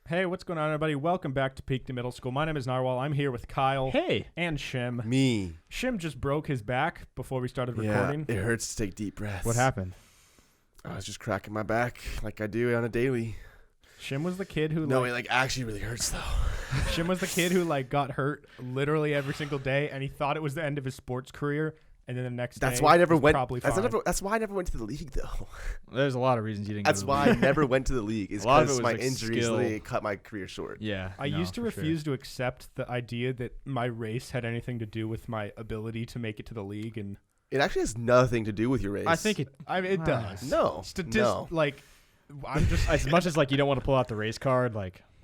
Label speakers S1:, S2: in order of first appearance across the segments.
S1: Hey, what's going on, everybody? Welcome back to Peak to Middle School. My name is Narwhal. I'm here with Kyle.
S2: Hey.
S1: And Shim.
S3: Me.
S1: Shim just broke his back before we started recording.
S3: It hurts to take deep breaths.
S2: What happened?
S3: I was just cracking my back like I do on a daily.
S1: Shim was the kid who
S3: it actually really hurts though.
S1: Shim was the kid who got hurt literally every single day, and he thought it was the end of his sports career. And then the next day,
S3: That's why I never went.
S1: Probably
S3: That's why I never went to the league though.
S2: There's a lot of reasons you didn't.
S3: That's
S2: go to
S3: why
S2: the
S3: I
S2: league.
S3: never went to the league. Is
S2: A lot of
S3: because
S2: it
S3: my
S2: was,
S3: injuries
S2: skill.
S3: really cut my career short.
S2: Yeah,
S1: I used to refuse to accept the idea that my race had anything to do with my ability to make it to the league, and
S3: It actually has nothing to do with your race.
S2: I think it.
S1: it does.
S3: No. No.
S1: I'm just
S2: As much as you don't want to pull out the race card,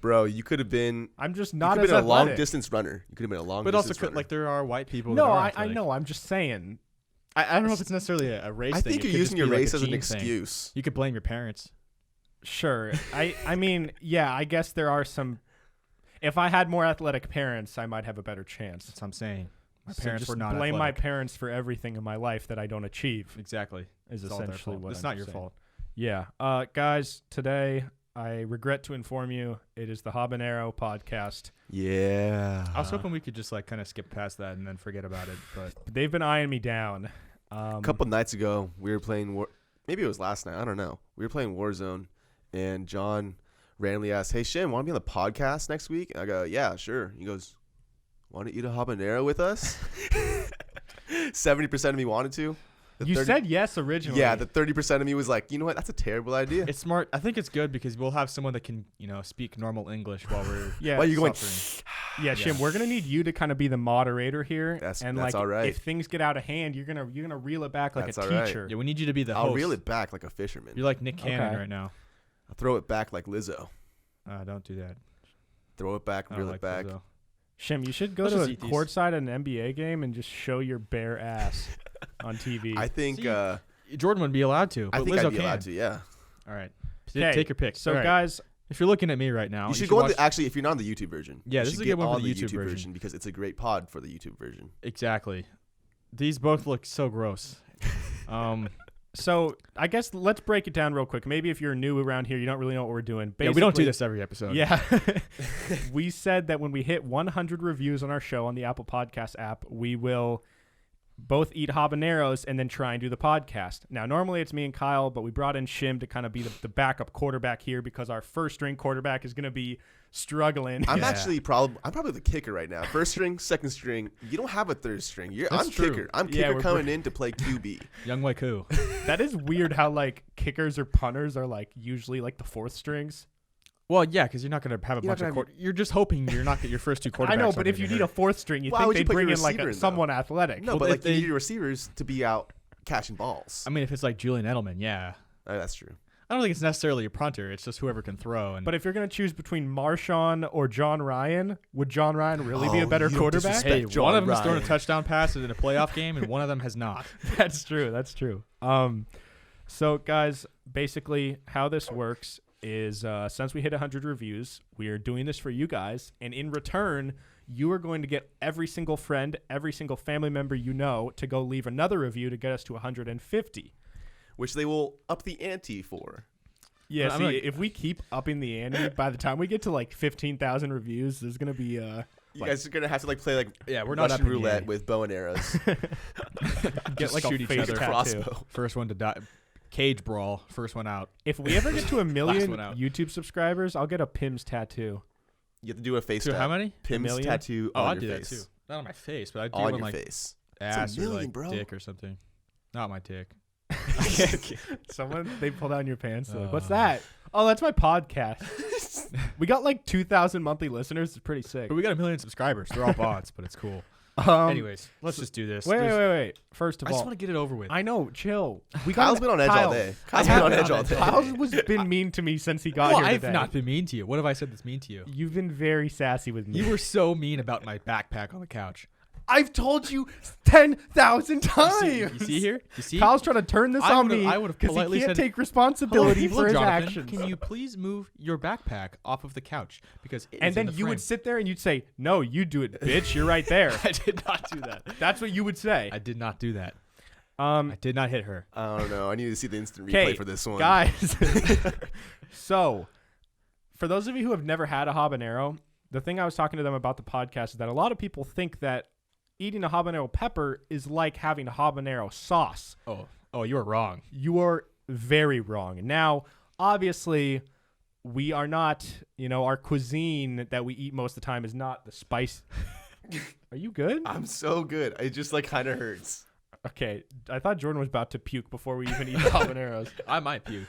S3: Bro, you could have been.
S1: I'm just
S3: You
S1: not
S3: could
S1: as
S3: have been a long
S1: athletic.
S3: distance runner. You could have been a long
S2: but
S3: distance
S2: also
S3: runner.
S2: there are white people.
S1: No,
S2: that are
S1: I
S2: athletic.
S1: know. I'm just saying.
S2: I don't know if it's necessarily a race
S3: I
S2: thing.
S3: think
S2: It
S3: you're
S2: could
S3: using
S2: just
S3: your
S2: be
S3: race
S2: a
S3: as an
S2: gene thing.
S3: excuse.
S2: You could blame your parents.
S1: Sure. I mean, yeah, I guess there are some. If I had more athletic parents, I might have a better chance.
S2: That's what I'm saying. My
S1: So
S2: parents
S1: just
S2: were not
S1: blame my
S2: athletic.
S1: parents for everything in my life that I don't achieve.
S2: Exactly.
S1: Is
S2: It's all their
S1: essentially
S2: fault.
S1: what
S2: It's
S1: I'm
S2: not your
S1: saying.
S2: fault.
S1: Yeah. Guys, today I regret to inform you it is the Habanero podcast.
S3: Yeah.
S2: I was hoping we could just kind of skip past that and then forget about it, but
S1: They've been eyeing me down.
S3: A couple nights ago, we were playing maybe it was last night. I don't know. We were playing Warzone, and John randomly asked, "Hey, Shim, want to be on the podcast next week?" And I go, "Yeah, sure." He goes, "Want to eat a habanero with us?" 70% of me wanted to.
S1: You said yes originally.
S3: Yeah, the 30% of me was like, you know what? That's a terrible idea.
S2: it's smart. I think it's good because we'll have someone that can, speak normal English while we're
S1: Yeah.
S3: Well, you're going.
S2: suffering.
S1: Yeah, Shim, we're gonna need you to kind of be the moderator here.
S3: That's
S1: all
S3: right.
S1: If things get out of hand, you're gonna reel it back like
S3: That's
S1: a
S3: all right.
S1: teacher.
S2: Yeah, we need you to be the
S3: I'll
S2: host.
S3: reel it back like a fisherman.
S2: You're like Nick Cannon
S1: Okay.
S2: right now.
S3: I'll throw it back like Lizzo.
S2: Don't do that.
S3: Throw it back,
S2: I don't
S3: reel
S2: like
S3: it back.
S2: Lizzo.
S1: Shim, you should go
S2: Let's
S1: to
S2: just
S1: a
S2: eat these.
S1: courtside at an NBA game and just show your bare ass on TV.
S3: I think.
S2: See, Jordan wouldn't be allowed to,
S3: I
S2: but
S3: think
S2: Lizzo
S3: I'd be
S2: can.
S3: allowed to. Yeah.
S2: All right.
S1: Okay,
S2: Take your pick.
S1: So,
S2: All right.
S1: guys,
S2: if you're looking at me right now,
S3: You should go on
S2: watch-
S3: actually, if you're not on the YouTube version.
S2: Yeah,
S3: you
S2: this
S3: should
S2: is a
S3: get
S2: good one for
S3: on
S2: the YouTube version.
S3: because it's a great pod for the YouTube version.
S2: Exactly. These both look so gross.
S1: so I guess let's break it down real quick. Maybe if you're new around here, you don't really know what we're doing.
S2: Yeah, we don't do
S1: Basically-
S2: this every episode.
S1: Yeah. We said that when we hit 100 reviews on our show on the Apple Podcast app, we will both eat habaneros and then try and do the podcast. Now, normally it's me and Kyle, but we brought in Shim to kind of be the backup quarterback here because our first string quarterback is going to be struggling.
S3: I'm
S2: Yeah.
S3: actually probably the kicker right now. First string, second string. You don't have a third string.
S2: That's
S3: I'm
S2: true.
S3: kicker. I'm
S1: Yeah,
S3: kicker
S1: we're
S3: coming in to play QB.
S2: Young Waiku.
S1: That is weird how kickers or punters are usually the fourth strings.
S2: Well, yeah, because you're not going to have a
S3: You're not
S2: bunch of
S3: gonna
S2: You're just hoping you're not get your first two quarterbacks.
S1: I know,
S2: are
S1: but if
S2: gonna
S1: you
S2: get
S1: need a
S2: hurt.
S1: fourth string, you
S3: Why
S1: think
S3: would you
S1: they'd
S3: put
S1: bring
S3: your
S1: in
S3: receiver in, though?
S1: someone athletic.
S3: No,
S2: Well,
S3: but
S2: if
S3: you
S2: they-
S3: need your receivers to be out catching balls.
S2: I mean, if it's like Julian Edelman, yeah.
S3: That's true.
S2: I don't think it's necessarily a punter. It's just whoever can throw. And
S1: But if you're going to choose between Marshawn or John Ryan, would John Ryan really be a better
S3: you don't
S1: quarterback?
S3: disrespect
S2: hey,
S3: John
S2: one of them has thrown a
S3: Ryan.
S2: touchdown pass in a playoff game, and one of them has not.
S1: That's true. That's true. So guys, basically how this works is since we hit 100 reviews, we are doing this for you guys, and in return, you are going to get every single friend, every single family member you know to go leave another review to get us to 150.
S3: Which they will up the ante for.
S1: Yeah,
S2: I'm
S1: see,
S2: like-
S1: if we keep upping the ante, by the time we get to 15,000 reviews, there's going to be
S3: You guys are gonna have to play
S2: Yeah, we're not
S3: Russian
S2: upping the
S3: roulette
S2: ante.
S3: with bow and arrows.
S1: get
S2: Just shoot each
S1: face
S2: other.
S1: tattoo.
S3: Crossbow.
S2: First one to die. Cage brawl. First one out.
S1: If we ever get to a million
S2: one out.
S1: YouTube subscribers, I'll get a PIMS tattoo.
S3: You have to do a face
S2: To
S3: tat.
S2: how many?
S3: PIMS
S1: million?
S3: tattoo
S2: Oh,
S3: on
S2: I'd
S3: your
S2: do
S3: face.
S2: that too. Not on my face, but I'd do
S3: On
S2: one
S3: your
S2: like
S3: face.
S2: ass
S3: a million,
S2: or like
S3: bro.
S2: dick or something. Not my dick.
S1: Someone, they pull down your pants. They're like, what's
S2: Uh.
S1: that? Oh, that's my podcast. We got 2,000 monthly listeners. It's pretty sick.
S2: But we got 1 million subscribers. They're all bots, but it's cool.
S1: Anyways,
S2: Let's just do this.
S1: wait. First of
S2: I just
S1: all,
S2: want to get it over with.
S1: I know, chill. We
S3: Kyle's been on edge all day. Kyle's been on edge all day.
S1: Kyle's been mean to me since he got
S2: Well,
S1: here
S2: I've
S1: today.
S2: not been mean to you. What have I said that's mean to you?
S1: You've been very sassy with me.
S2: You were so mean about my backpack on the couch.
S1: I've told you 10,000
S2: You
S1: times.
S2: see here? You see?
S1: Kyle's trying to turn this on me
S2: I would've
S1: because he
S2: politely
S1: can't
S2: said,
S1: take responsibility
S2: Hello,
S1: for his
S2: Jonathan,
S1: actions.
S2: Can you please move your backpack off of the couch? Because it
S1: And
S2: is in
S1: then
S2: the
S1: you would
S2: frame.
S1: sit there and you'd say, "No, you do it, bitch. You're right there."
S2: I did not do that.
S1: That's what you would say.
S2: I did not do that.
S1: Um,
S2: I did not hit her.
S3: I don't know. I need to see the instant
S1: 'Kay,
S3: replay for this one.
S1: guys. So, for those of you who have never had a habanero, the thing I was talking to them about the podcast is that a lot of people think that eating a habanero pepper is like having a habanero sauce.
S2: Oh, you are wrong.
S1: You are very wrong. Now, obviously, we are not, our cuisine that we eat most of the time is not the spice. Are you good?
S3: I'm so good. It just like kind of hurts.
S1: Okay. I thought Jordan was about to puke before we even eat the habaneros.
S2: I might puke.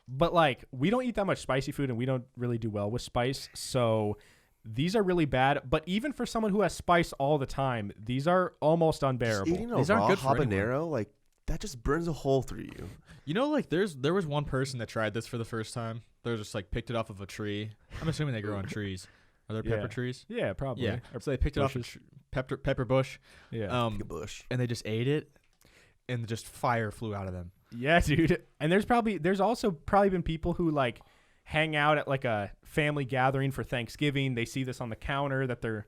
S1: But like we don't eat that much spicy food and we don't really do well with spice. So these are really bad. But even for someone who has spice all the time, these are almost unbearable.
S3: Just eating a
S2: These aren't
S3: raw
S2: good for
S3: habanero, like that just burns a hole through you.
S2: Like there was one person that tried this for the first time. They just like picked it off of a tree. I'm assuming they grow on trees. Are there pepper trees?
S1: Yeah, probably.
S2: Yeah. So they picked it off a pepper bush.
S1: Yeah.
S3: Like a bush.
S2: And they just ate it, and just fire flew out of them.
S1: Yeah, dude. And there's also probably been people who like hang out at like a family gathering for Thanksgiving. They see this on the counter that they're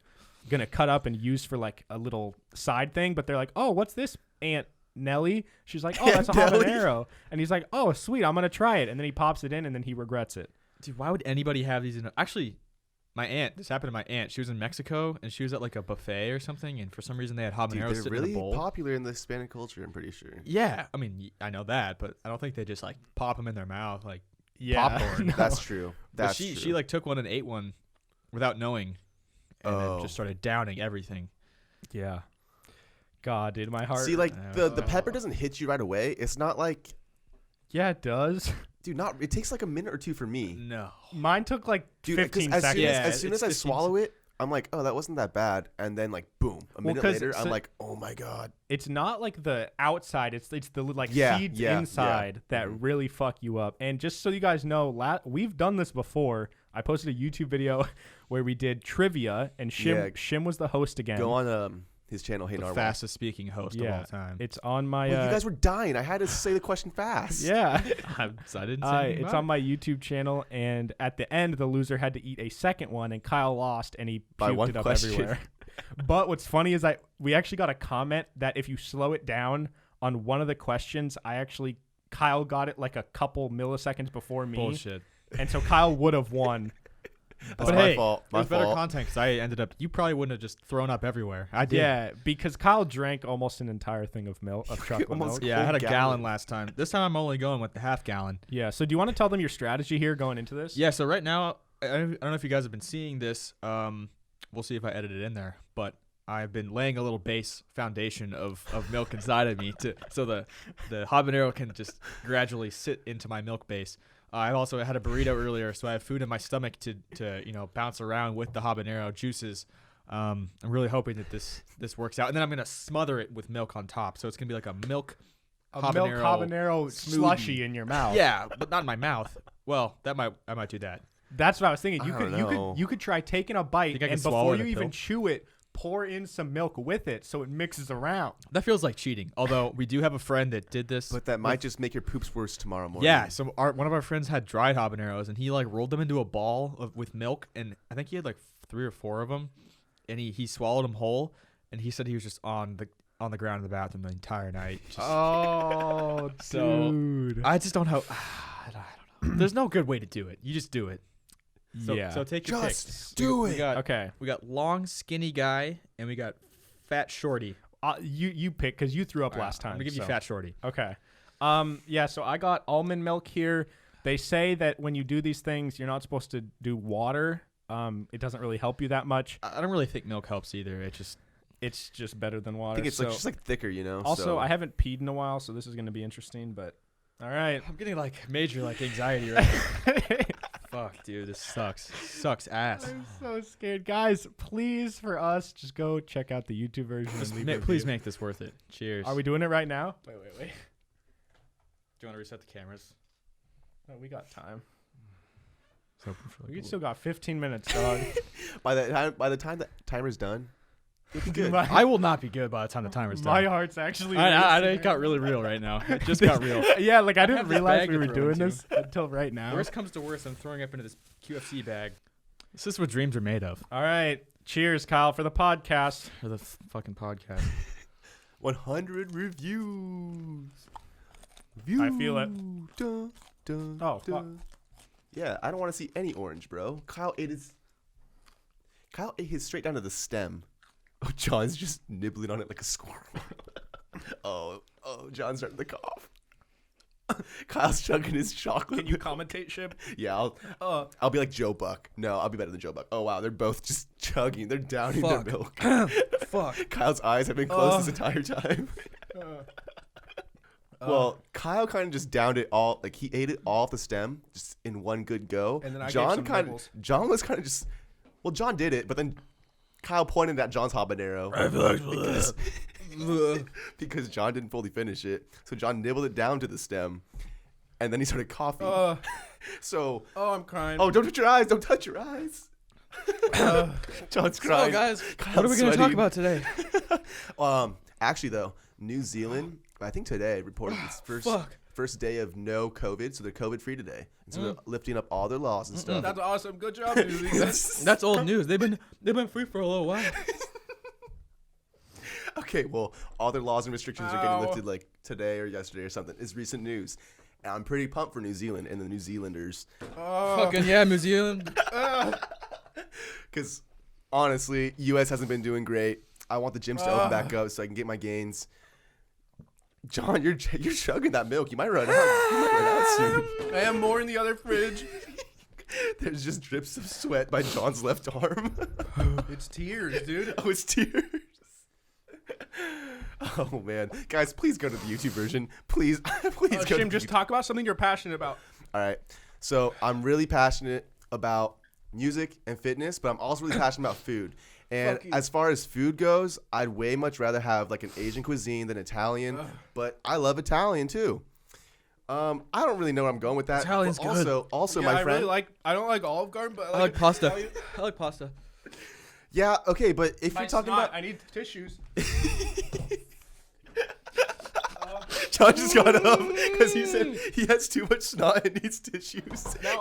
S1: gonna cut up and use for like a little side thing, but they're like, "Oh, what's this, Aunt Nellie?" She's like, "Oh, that's a habanero." And he's like, "Oh, sweet, I'm gonna try it." And then he pops it in, and then he regrets it.
S2: Dude, why would anybody have these? Actually, this happened to my aunt. She was in Mexico, and she was at like a buffet or something, and for some reason they had habaneros
S3: Dude, they're
S2: sitting
S3: really
S2: in a bowl.
S3: popular in the Hispanic culture, I'm pretty sure.
S2: Yeah, I mean, I know that, but I don't think they just like pop them in their mouth like popcorn.
S1: No.
S3: That's true.
S2: But she like took one and ate one without knowing, and then just started downing everything.
S1: Yeah. God, dude, my heart.
S3: See, like the pepper doesn't hit you right away. It's not like,
S1: yeah, it does.
S3: dude, it takes like a minute or two for me.
S2: No,
S1: Mine took like
S3: Dude,
S1: 15
S3: as
S1: seconds.
S3: as soon as I swallow it, I'm like, oh, that wasn't that bad. And then like, boom, a minute
S1: 'cause
S3: later, I'm like, oh my God.
S1: It's not like the outside. It's the like
S3: Yeah,
S1: seeds
S3: yeah,
S1: inside that
S3: Mhm.
S1: really fuck you up. And just so you guys know, we've done this before. I posted a YouTube video where we did trivia, and Shim was the host again.
S3: Go on his channel, Hey
S2: the
S3: Narwhal.
S2: fastest speaking host of all time.
S1: It's on my.
S3: Well, you guys were dying. I had to say the question fast.
S1: Yeah.
S2: So I didn't say anything
S1: It's
S2: about
S1: on my YouTube channel, and at the end, the loser had to eat a second one, and Kyle lost, and he
S3: By
S1: puked
S3: one
S1: it up
S3: question.
S1: everywhere. But what's funny is we actually got a comment that if you slow it down on one of the questions, Kyle got it like a couple milliseconds before me.
S2: Bullshit.
S1: And so Kyle would have won.
S3: That's
S2: But
S3: my
S2: hey,
S3: fault.
S2: It
S3: My
S2: was better
S3: fault.
S2: content because I ended up. You probably wouldn't have just thrown up everywhere. I did.
S1: Yeah, because Kyle drank almost an entire thing of milk, of chocolate
S3: Almost-
S1: milk.
S2: Yeah, I had a
S3: Whole
S2: gallon
S3: gallon.
S2: last time. This time I'm only going with the half gallon.
S1: Yeah, so do you want to tell them your strategy here going into this?
S2: Yeah, so right now, I don't know if you guys have been seeing this. We'll see if I edit it in there. But I've been laying a little base foundation of milk inside of me so the habanero can just gradually sit into my milk base. I also had a burrito earlier, so I have food in my stomach to bounce around with the habanero juices. I'm really hoping that this works out, and then I'm gonna smother it with milk on top, so it's gonna be like a milk
S1: habanero
S2: smoothie.
S1: slushy in your mouth.
S2: Yeah, but not in my mouth. Well, I might do that.
S1: That's what I was thinking.
S3: I don't know.
S1: You could try taking a bite,
S2: Think I can
S1: and
S2: swallow
S1: before
S2: it
S1: you
S2: in a
S1: even
S2: pill?
S1: chew it, pour in some milk with it so it mixes around.
S2: That feels like cheating. Although we do have a friend that did this.
S3: But that might just make your poops worse tomorrow morning.
S2: Yeah, so one of our friends had dried habaneros, and he like rolled them into a ball with milk, and I think he had like 3 or 4 of them, and he swallowed them whole, and he said he was just on the ground in the bathroom the entire night.
S1: Oh,
S2: So,
S1: dude.
S2: I just don't know. I don't know. There's no good way to do it. You just do it. So,
S1: yeah.
S2: So take your
S3: Just
S2: picks.
S3: do
S2: We
S3: it.
S2: got
S1: Okay.
S2: we got long skinny guy, and we got fat shorty.
S1: You pick because you threw up last time.
S2: I'm gonna give you
S1: so.
S2: fat shorty.
S1: Okay. Yeah, so I got almond milk here. They say that when you do these things, you're not supposed to do water. It doesn't really help you that much.
S2: I don't really think milk helps either.
S1: It's just better than
S3: I
S1: water.
S3: think it's like,
S1: so-
S3: just like thicker, you know?
S1: also,
S3: so.
S1: I haven't peed in a while, so this is going to be interesting, but all right.
S2: I'm getting like major anxiety right now. Fuck, dude, this sucks. Sucks ass.
S1: I'm so scared. Guys, please, for us, just go check out the YouTube version.
S2: Just
S1: and leave a
S2: please
S1: review.
S2: make this worth it. Cheers.
S1: Are we doing it right now? Wait.
S2: Do you want to reset the cameras?
S1: Oh, we got time.
S2: It's open for
S1: We still got 15 minutes, dog.
S3: By the time the timer's done, it'll be good.
S2: I will not be good by the time the timer's done.
S1: My heart's actually.
S2: It got really real right now. It just got real.
S1: Yeah, like I
S2: have
S1: didn't
S2: this
S1: realize
S2: bag
S1: we
S2: to
S1: were
S2: throw
S1: doing
S2: into.
S1: this until right now.
S2: Worst comes to worst, I'm throwing up into this QFC bag. This is what dreams are made of.
S1: All right. Cheers, Kyle, for the podcast.
S2: For the fucking podcast.
S3: 100 reviews.
S1: I feel it.
S3: Dun, dun,
S1: Oh, fuck.
S3: dun. Yeah, I don't want to see any orange, bro. Kyle ate his straight down to the stem. Oh, John's just nibbling on it like a squirrel. oh, John's starting to cough. Kyle's chugging his chocolate.
S1: Can you commentate, Shim?
S3: Yeah, I'll be like Joe Buck. No, I'll be better than Joe Buck. Oh wow, they're both just chugging. They're downing their milk.
S2: Fuck.
S3: Kyle's eyes have been closed this entire time. Well, Kyle kind of just downed it all. Like he ate it all off the stem, just in one good go.
S1: And then I
S3: John
S1: gave some nibbles.
S3: John was kind of just. Well, John did it, but then Kyle pointed at John's habanero. Because John didn't fully finish it. So John nibbled it down to the stem. And then he started coughing. So.
S1: Oh, I'm crying.
S3: Oh, don't touch your eyes. Don't touch your eyes. John's crying.
S2: So, guys,
S3: Kyle's
S2: what are we going to talk
S3: sweating.
S2: about today?
S3: Actually, though, New Zealand, I think today, reported its first day of no COVID. So they're COVID-free today. And so they're lifting up all their laws and stuff.
S1: That's awesome. Good job, New Zealand.
S2: That's old news. They've been free for a little while.
S3: Okay, well, all their laws and restrictions are getting lifted like today or yesterday or something. It's recent news. And I'm pretty pumped for New Zealand and the New Zealanders.
S2: Fucking yeah, New Zealand.
S3: Because honestly, U.S. hasn't been doing great. I want the gyms to open back up so I can get my gains. John, you're chugging that milk. You might run out soon.
S1: I have more in the other fridge.
S3: There's just drips of sweat by John's left arm.
S1: It's tears, dude.
S3: Oh, it's tears. Oh man, guys, please go to the YouTube version. Please go.
S1: Shim, just talk about something you're passionate about.
S3: All right. So I'm really passionate about music and fitness, but I'm also really passionate about food. And as far as food goes, I'd way much rather have like an Asian cuisine than Italian. But I love Italian too. I don't really know where I'm going with that.
S2: Italian's
S3: but
S2: good.
S3: Also,
S1: Yeah,
S3: my friend.
S1: I don't like Olive Garden, but
S2: I like pasta.
S1: Italian.
S2: I like pasta.
S3: Yeah. Okay, but if
S1: My
S3: you're talking
S1: snot,
S3: about,
S1: I need tissues.
S3: John just got up because he said he has too much snot and needs tissues.
S1: No,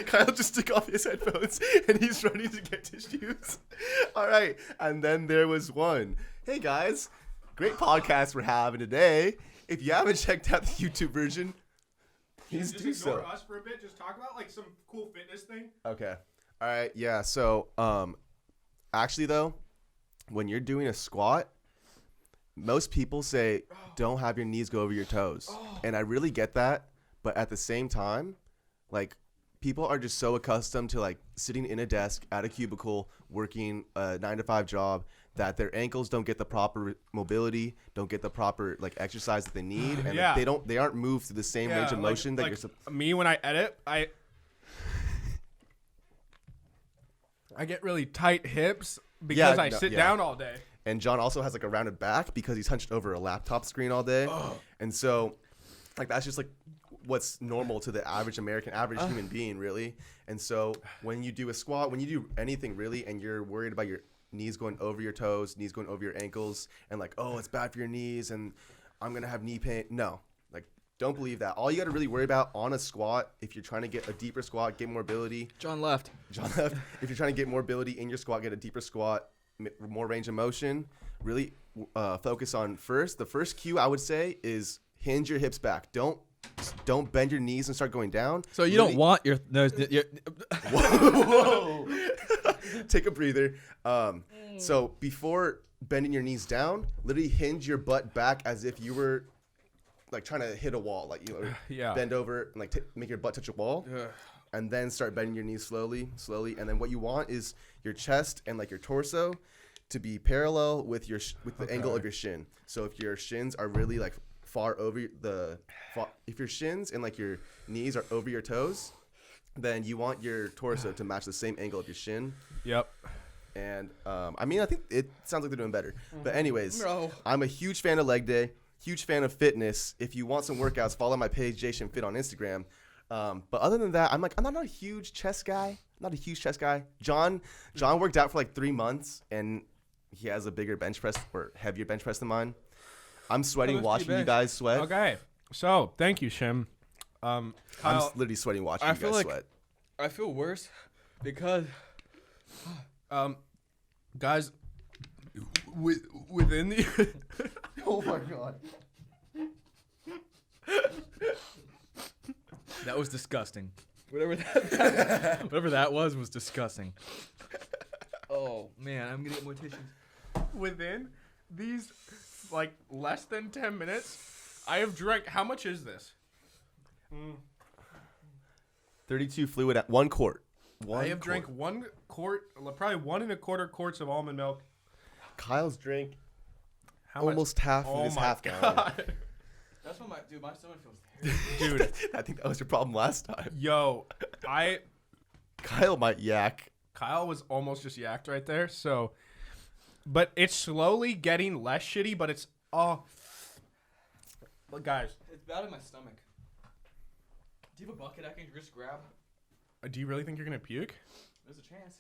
S3: Kyle just took off his headphones and he's running to get tissues. All right. And then there was one. Hey, guys. Great podcast we're having today. If you haven't checked out the YouTube version, please
S1: Just
S3: do
S1: ignore
S3: so.
S1: us for a bit. Just talk about like some cool fitness thing.
S3: Okay. All right. Yeah. So, actually, though, when you're doing a squat, most people say don't have your knees go over your toes. And I really get that. But at the same time, like, people are just so accustomed to, like, sitting in a desk at a cubicle, working a 9-to-5 job, that their ankles don't get the proper mobility, don't get the proper, like, exercise that they need. And
S1: Yeah.
S3: they aren't moved through the same range of motion that you're
S1: me, when I edit, I get really tight hips because I sit down all day.
S3: And John also has like a rounded back because he's hunched over a laptop screen all day. And so like that's just like what's normal to the average American, average human being, really. And so when you do a squat, when you do anything really, and you're worried about your knees going over your toes, knees going over your ankles, and like, oh, it's bad for your knees and I'm going to have knee pain. No, like don't believe that. All you got to really worry about on a squat, if you're trying to get a deeper squat, get more ability.
S2: John left.
S3: If you're trying to get more ability in your squat, get a deeper squat, more range of motion, really focus on the first cue I would say is hinge your hips back. Don't bend your knees and start going down.
S2: So you don't want your
S3: Whoa. Take a breather. So before bending your knees down, literally hinge your butt back as if you were like trying to hit a wall, like, you know, bend over and like make your butt touch a wall. And then start bending your knees slowly. And then what you want is your chest and like your torso to be parallel with the angle of your shin. So if your shins are really like far over if your shins and like your knees are over your toes, then you want your torso to match the same angle of your shin.
S1: Yep.
S3: And I mean, I think it sounds like they're doing better. But anyways, I'm a huge fan of leg day, huge fan of fitness. If you want some workouts, follow my page, Shim Fit on Instagram. But other than that, I'm not a huge chest guy. John worked out for like 3 months and he has a bigger bench press or heavier bench press than mine. I'm sweating watching you guys sweat.
S1: Okay. So thank you, Shim.
S3: I'm literally sweating watching you guys sweat.
S2: I feel worse because
S1: guys, within the
S3: Oh my god.
S2: that was disgusting. Whatever that was disgusting. Oh man, I'm gonna get more tissues.
S1: Within these, like, less than 10 minutes, I have drank. How much is this?
S3: 32 fluid at 1 quart.
S1: I have drank 1 quart, probably 1 1/4 quarts of almond milk.
S3: Kyle's drank
S1: How much?
S3: almost half of
S1: Oh
S3: his
S1: my
S3: half gallon.
S1: God.
S2: That's what my stomach feels terrible.
S1: Dude,
S3: I think that was your problem last time.
S1: yo,
S3: Kyle might yak.
S1: Kyle was almost just yacked right there. So, but it's slowly getting less shitty. But it's but guys,
S2: It's bad in my stomach. Do you have a bucket I can just grab?
S1: do you really think you're gonna puke?
S2: There's a chance.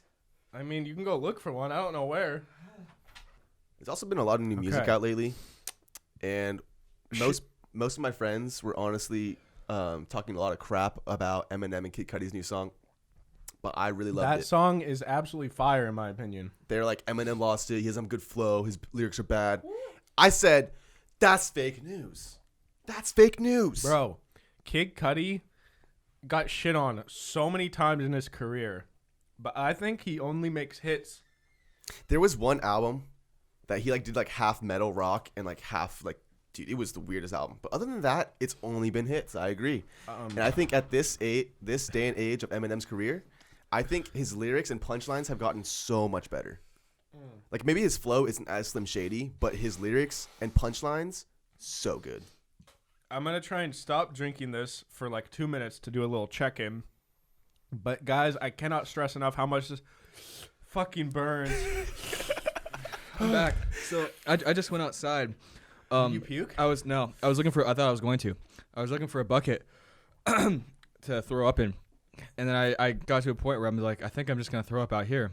S1: I mean, you can go look for one. I don't know where.
S3: There's also been a lot of new music
S1: Okay.
S3: out lately, and most of my friends were honestly talking a lot of crap about Eminem and Kid Cudi's new song, but I really loved
S1: That
S3: it.
S1: song is absolutely fire, in my opinion.
S3: They're like, Eminem lost it. He has some good flow. His lyrics are bad. I said, that's fake news. That's fake news,
S1: Bro, Kid Cudi got shit on so many times in his career, but I think he only makes hits.
S3: There was one album that he like did like half metal rock and like half like, dude, it was the weirdest album. But other than that, it's only been hits. I agree. And I think at this day and age of Eminem's career, I think his lyrics and punchlines have gotten so much better. Like maybe his flow isn't as Slim Shady, but his lyrics and punchlines, so good.
S1: I'm going to try and stop drinking this for like 2 minutes to do a little check-in. But guys, I cannot stress enough how much this fucking burns.
S2: I'm back. So I just went outside.
S1: You puke?
S2: I was looking for. I thought I was going to. I was looking for a bucket to throw up in, and then I got to a point where I'm like, I think I'm just gonna throw up out here,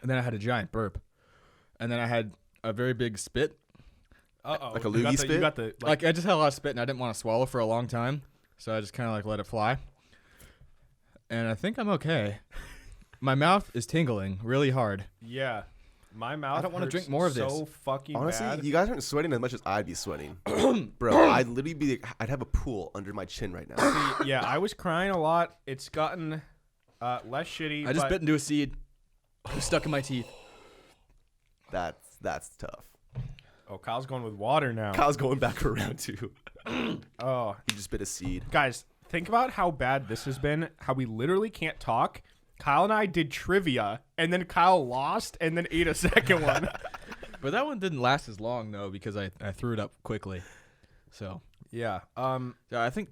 S2: and then I had a giant burp, and then I had a very big spit.
S1: Uh-oh.
S3: Like a
S1: You got
S3: loogie
S1: the-
S3: spit?
S1: You got the,
S2: Like I just had a lot of spit, and I didn't want to swallow for a long time, so I just kind of like let it fly. And I think I'm okay. My mouth is tingling really hard.
S1: yeah. My mouth
S2: I don't wanna
S1: hurts
S2: drink more of this.
S1: so fucking
S3: Honestly,
S1: bad.
S3: you guys aren't sweating as much as I'd be sweating. Bro, I'd have a pool under my chin right now.
S1: See, yeah, I was crying a lot. It's gotten less shitty.
S2: I just
S1: but
S2: bit into a seed. It was stuck in my teeth.
S3: That's tough.
S1: Oh, Kyle's going with water now.
S3: Kyle's going back around too.
S1: Oh,
S3: He just bit a seed.
S1: guys, think about how bad this has been. How we literally can't talk. Kyle and I did trivia, and then Kyle lost, and then ate a second one.
S2: But that one didn't last as long though because I threw it up quickly. So
S1: Yeah.
S2: yeah, I think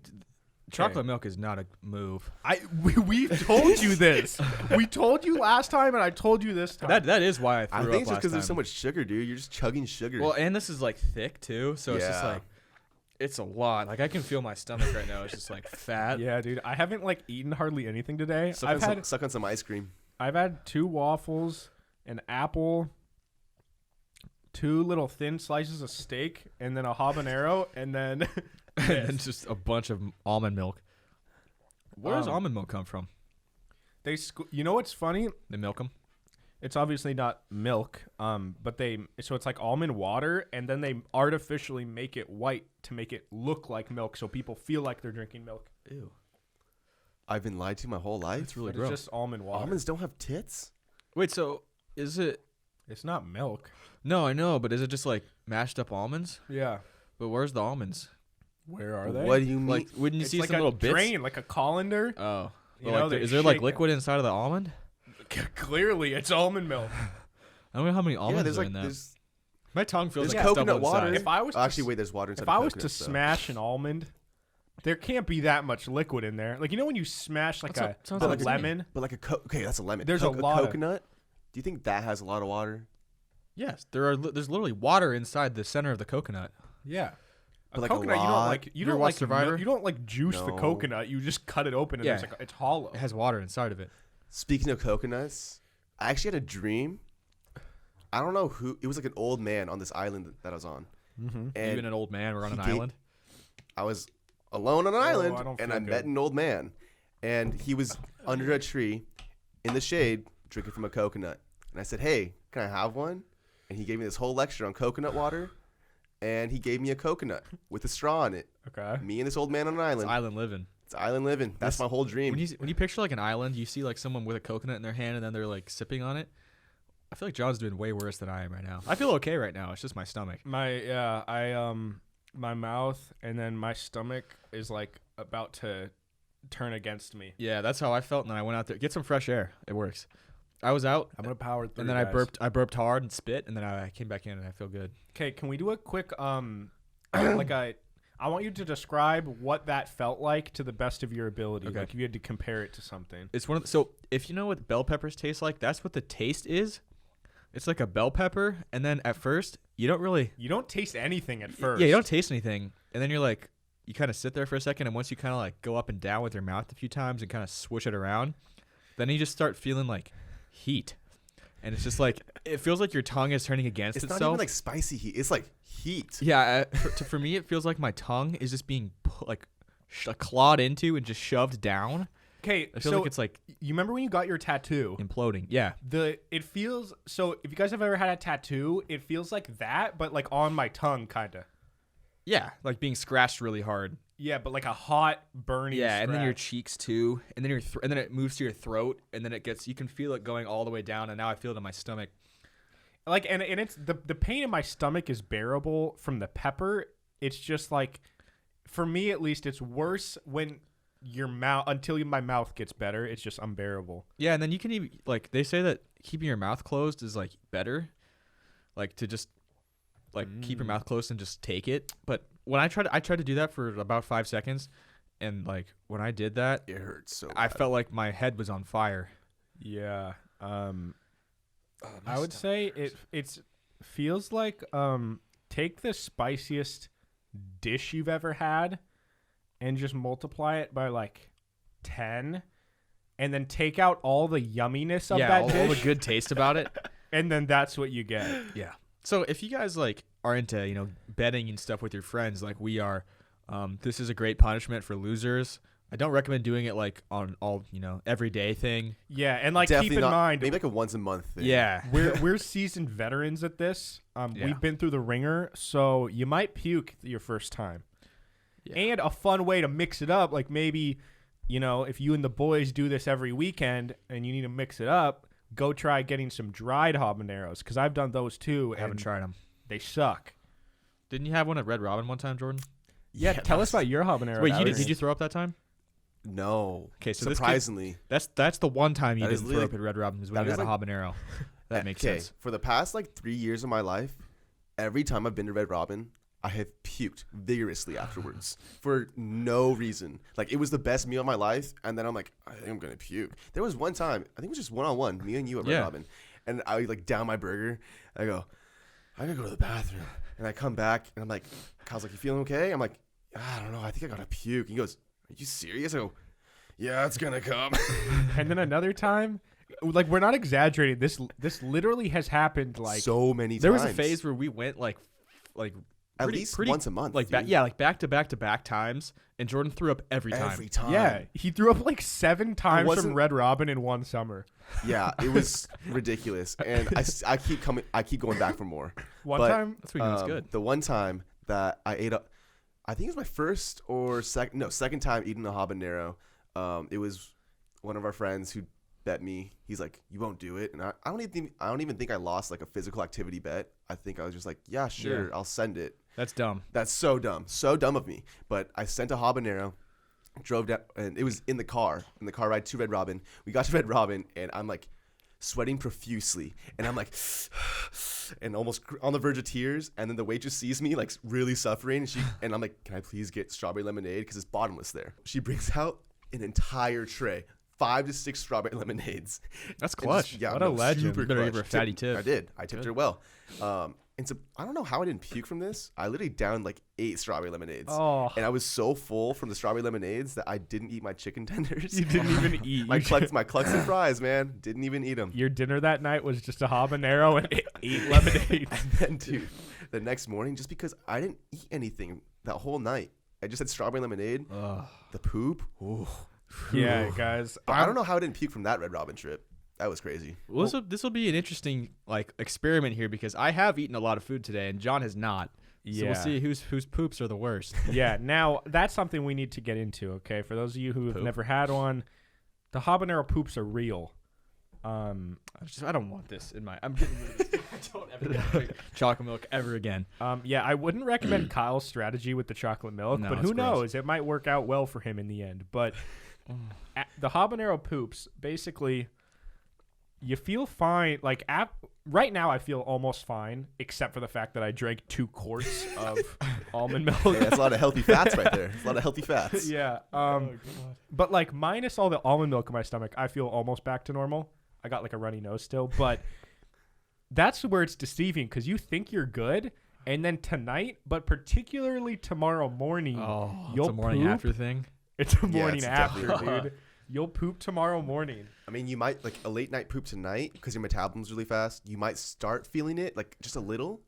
S2: chocolate milk is not a move.
S1: We told you this. We told you last time, and I told you this time.
S2: That is why I threw
S3: I
S2: up
S3: think it's just
S2: last
S3: because there's so
S2: time.
S3: much sugar, dude. You're just chugging sugar.
S2: Well, and this is like thick too, so it's just
S3: Yeah.
S2: like it's a lot. Like I can feel my stomach right now. It's just like fat.
S1: Yeah, dude. I haven't like eaten hardly anything today.
S3: suck on some ice cream.
S1: I've had 2 waffles, an apple, 2 little thin slices of steak, and then a habanero, and then
S2: And then just a bunch of almond milk. Where does
S1: Um,
S2: almond milk come from?
S1: you know what's funny?
S2: They milk them.
S1: It's obviously not milk, but so it's like almond water, and then they artificially make it white to make it look like milk, so people feel like they're drinking milk.
S2: Ew.
S3: I've been lied to my whole life.
S2: That's really
S1: But
S2: gross.
S1: it's just almond water.
S3: Almonds don't have tits.
S2: Wait, so is it?
S1: It's not milk.
S2: No, I know, but is it just like mashed up almonds?
S1: Yeah.
S2: But where's the almonds?
S1: Where are they?
S3: What do you mean?
S2: Like, wouldn't you
S1: It's
S2: see
S1: like
S2: some
S1: a
S2: little bits?
S1: drain, like a colander.
S2: Oh,
S1: You
S2: But
S1: know,
S2: like,
S1: they
S2: is there like
S1: shake
S2: liquid inside of the almond?
S1: Clearly, it's almond milk.
S2: I don't know how many almonds
S3: yeah, there's
S2: are
S3: like
S2: in that.
S3: there's
S2: My tongue feels
S3: there's
S2: like it's
S3: coconut
S2: double in
S3: water.
S2: size.
S1: If I was to
S3: actually wait, there's water inside.
S1: If I
S3: of
S1: was to
S3: coconut, so.
S1: smash an almond, there can't be that much liquid in there. Like, you know when you smash like
S2: That's
S1: a
S2: sounds
S3: But
S2: like
S3: like
S1: lemon?
S3: But like okay, that's a lemon.
S1: There's a lot of-
S3: coconut. Do you think that has a lot of water?
S2: Yes, there's literally water inside the center of the coconut.
S1: Yeah. A
S3: But like a
S1: coconut, you don't
S3: lot?
S1: like you
S2: You
S1: don't
S2: ever
S1: like
S2: watch Survivor?
S1: You don't like juice the
S3: No.
S1: coconut. You just cut it open and
S2: Yeah.
S1: it's like it's hollow.
S2: It has water inside of it.
S3: Speaking of coconuts, I actually had a dream. I don't know who. It was like an old man on this island that I was on,
S1: Mm-hmm.
S3: and
S2: Even an old man, we're on
S3: he
S2: an
S3: gave-
S2: island.
S3: I was alone on an
S1: I
S3: island,
S1: don't
S3: and
S1: feel
S3: I
S1: good.
S3: met an old man, and he was under a tree, in the shade, drinking from a coconut. And I said, "Hey, can I have one?" And he gave me this whole lecture on coconut water, and he gave me a coconut with a straw in it.
S1: Okay.
S3: Me and this old man on an
S2: It's
S3: island.
S2: island living.
S3: It's island living. That's my whole dream.
S2: When you picture like an island, you see like someone with a coconut in their hand and then they're like sipping on it. I feel like John's doing way worse than I am right now. I feel okay right now. It's just my stomach.
S1: My mouth and then my stomach is like about to turn against me.
S2: Yeah, that's how I felt. And then I went out there, get some fresh air. It works. I was out.
S1: I'm gonna power through.
S2: And then
S1: guys.
S2: I burped hard and spit, and then I came back in and I feel good.
S1: Okay, can we do a quick I want you to describe what that felt like to the best of your ability.
S2: Okay.
S1: Like if you had to compare it to something.
S2: It's so if you know what bell peppers taste like, that's what the taste is. It's like a bell pepper, and then at first you don't
S1: taste anything at first.
S2: Yeah, you don't taste anything, and then you kind of sit there for a second, and once you kind of like go up and down with your mouth a few times and kind of swoosh it around, then you just start feeling like heat, and it's just like it feels like your tongue is turning against itself.
S3: It's not even like spicy heat. It's like heat.
S2: Yeah, for me, it feels like my tongue is just being clawed into and just shoved down.
S1: Okay,
S2: I feel like it's like
S1: you remember when you got your tattoo?
S2: Imploding. Yeah.
S1: It feels so. If you guys have ever had a tattoo, it feels like that, but like on my tongue, kind of.
S2: Yeah, like being scratched really hard.
S1: Yeah, but like a hot, burning.
S2: Yeah,
S1: scratch.
S2: and then your cheeks too, and then and then it moves to your throat, and then you can feel it going all the way down, and now I feel it in my stomach.
S1: Like, and it's the pain in my stomach is bearable from the pepper. It's just like, for me at least, it's worse when your mouth my mouth gets better. It's just unbearable.
S2: Yeah, and then you can even like they say that keeping your mouth closed is like better, like to just like keep your mouth closed and just take it. But when I tried to do that for about 5 seconds, and like when I did that,
S3: It hurts so
S2: I
S3: bad.
S2: felt like my head was on fire.
S1: Yeah. I would say it feels like take the spiciest dish you've ever had and just multiply it by like 10 and then take out all the yumminess of that dish.
S2: all the good taste about it.
S1: And then that's what you get.
S2: Yeah. So if you guys like are into, betting and stuff with your friends like we are, this is a great punishment for losers. I don't recommend doing it like on all, everyday thing.
S1: Yeah, and like
S3: Definitely
S1: keep in
S3: not,
S1: mind
S3: maybe like a once a month thing.
S2: Yeah.
S1: we're seasoned veterans at this.
S2: Yeah.
S1: We've been through the ringer, so you might puke your first time.
S2: Yeah.
S1: And a fun way to mix it up, like maybe, if you and the boys do this every weekend and you need to mix it up, go try getting some dried habaneros, because I've done those too.
S2: I haven't
S1: and
S2: tried them.
S1: They suck.
S2: Didn't you have one at Red Robin one time, Jordan?
S1: Yeah, tell us about your habanero.
S2: Wait, did you throw up that time?
S3: No.
S2: Okay, so
S3: surprisingly,
S2: that's the one time you
S3: That is
S2: didn't throw
S3: lit-
S2: up at Red Robin was when
S3: that
S2: you
S3: is
S2: had a habanero. That makes sense.
S3: For the past like 3 years of my life, every time I've been to Red Robin, I have puked vigorously afterwards for no reason. Like it was the best meal of my life, and then I'm like, I think I'm gonna puke. There was one time, I think it was just one-on-one, me and you at Red Robin, and I like down my burger. I go, I gotta go to the bathroom, and I come back, and I'm like, Kyle's like, you feeling okay? I'm like, I don't know, I think I gotta puke. He goes, are you serious? I go, yeah, it's gonna come.
S1: And then another time, like we're not exaggerating. This literally has happened like
S3: so many times.
S2: There was a phase where we went like
S3: at least once a month.
S2: Like
S3: dude.
S2: like back to back times, and Jordan threw up every time.
S3: Every time.
S1: Yeah, he threw up like 7 times from
S3: wasn't-
S1: Red Robin in one summer.
S3: Yeah, it was ridiculous, and I keep going back for more.
S1: One
S3: But,
S1: time,
S2: That's what you know, it's good.
S3: The one time that I ate up, I think it was my first or second time eating a habanero. It was one of our friends who bet me. He's like, "You won't do it," and I don't even think I lost like a physical activity bet. I think I was just like, "Yeah, sure,
S2: Yeah.
S3: I'll send it."
S2: That's dumb.
S3: That's so dumb of me. But I sent a habanero, drove down, and it was in the car ride to Red Robin. We got to Red Robin, and I'm like sweating profusely, and I'm like, and almost on the verge of tears. And then the waitress sees me like really suffering, and I'm like, can I please get strawberry lemonade because it's bottomless there. She brings out an entire tray, 5 to 6 strawberry lemonades.
S2: That's
S3: And
S2: clutch.
S3: just- yeah,
S1: What a legend.
S3: super
S2: You better give
S3: clutch.
S2: her a fatty tip.
S3: I did. I tipped her well. And so I don't know how I didn't puke from this. I literally downed like 8 strawberry lemonades.
S1: Oh.
S3: And I was so full from the strawberry lemonades that I didn't eat my chicken tenders.
S1: you didn't even eat.
S3: my clucks and fries, man. Didn't even eat them.
S1: Your dinner that night was just a habanero and 8 lemonades.
S3: And then, dude, the next morning, just because I didn't eat anything that whole night, I just had strawberry lemonade.
S2: Ugh.
S3: The poop. Ooh.
S1: Yeah, guys.
S3: But I don't know how I didn't puke from that Red Robin trip. That was crazy.
S2: Well, this will be an interesting experiment here because I have eaten a lot of food today and John has not. So we'll see whose poops are the worst.
S1: Yeah. Now that's something we need to get into. Okay, for those of you who have never had one, the habanero poops are real.
S2: I don't want this in my. I'm getting rid of this. I don't ever drink chocolate milk ever again.
S1: Yeah, I wouldn't recommend Kyle's strategy with the chocolate milk,
S2: No,
S1: but
S2: it's
S1: who
S2: gross.
S1: knows? It might work out well for him in the end. But the habanero poops, basically, you feel fine. Like right now, I feel almost fine, except for the fact that I drank 2 quarts of almond milk.
S3: Yeah, that's a lot of healthy fats right there. It's a lot of healthy fats.
S1: Yeah. But like minus all the almond milk in my stomach, I feel almost back to normal. I got like a runny nose still, but that's where it's deceiving because you think you're good, and then tonight, but particularly tomorrow morning,
S2: It's a morning
S1: poop.
S2: after thing.
S1: It's a morning
S3: it's
S1: after,
S3: definitely-
S1: dude. You'll poop tomorrow morning.
S3: I mean, you might like a late night poop tonight because your metabolism's really fast. You might start feeling it like just a little,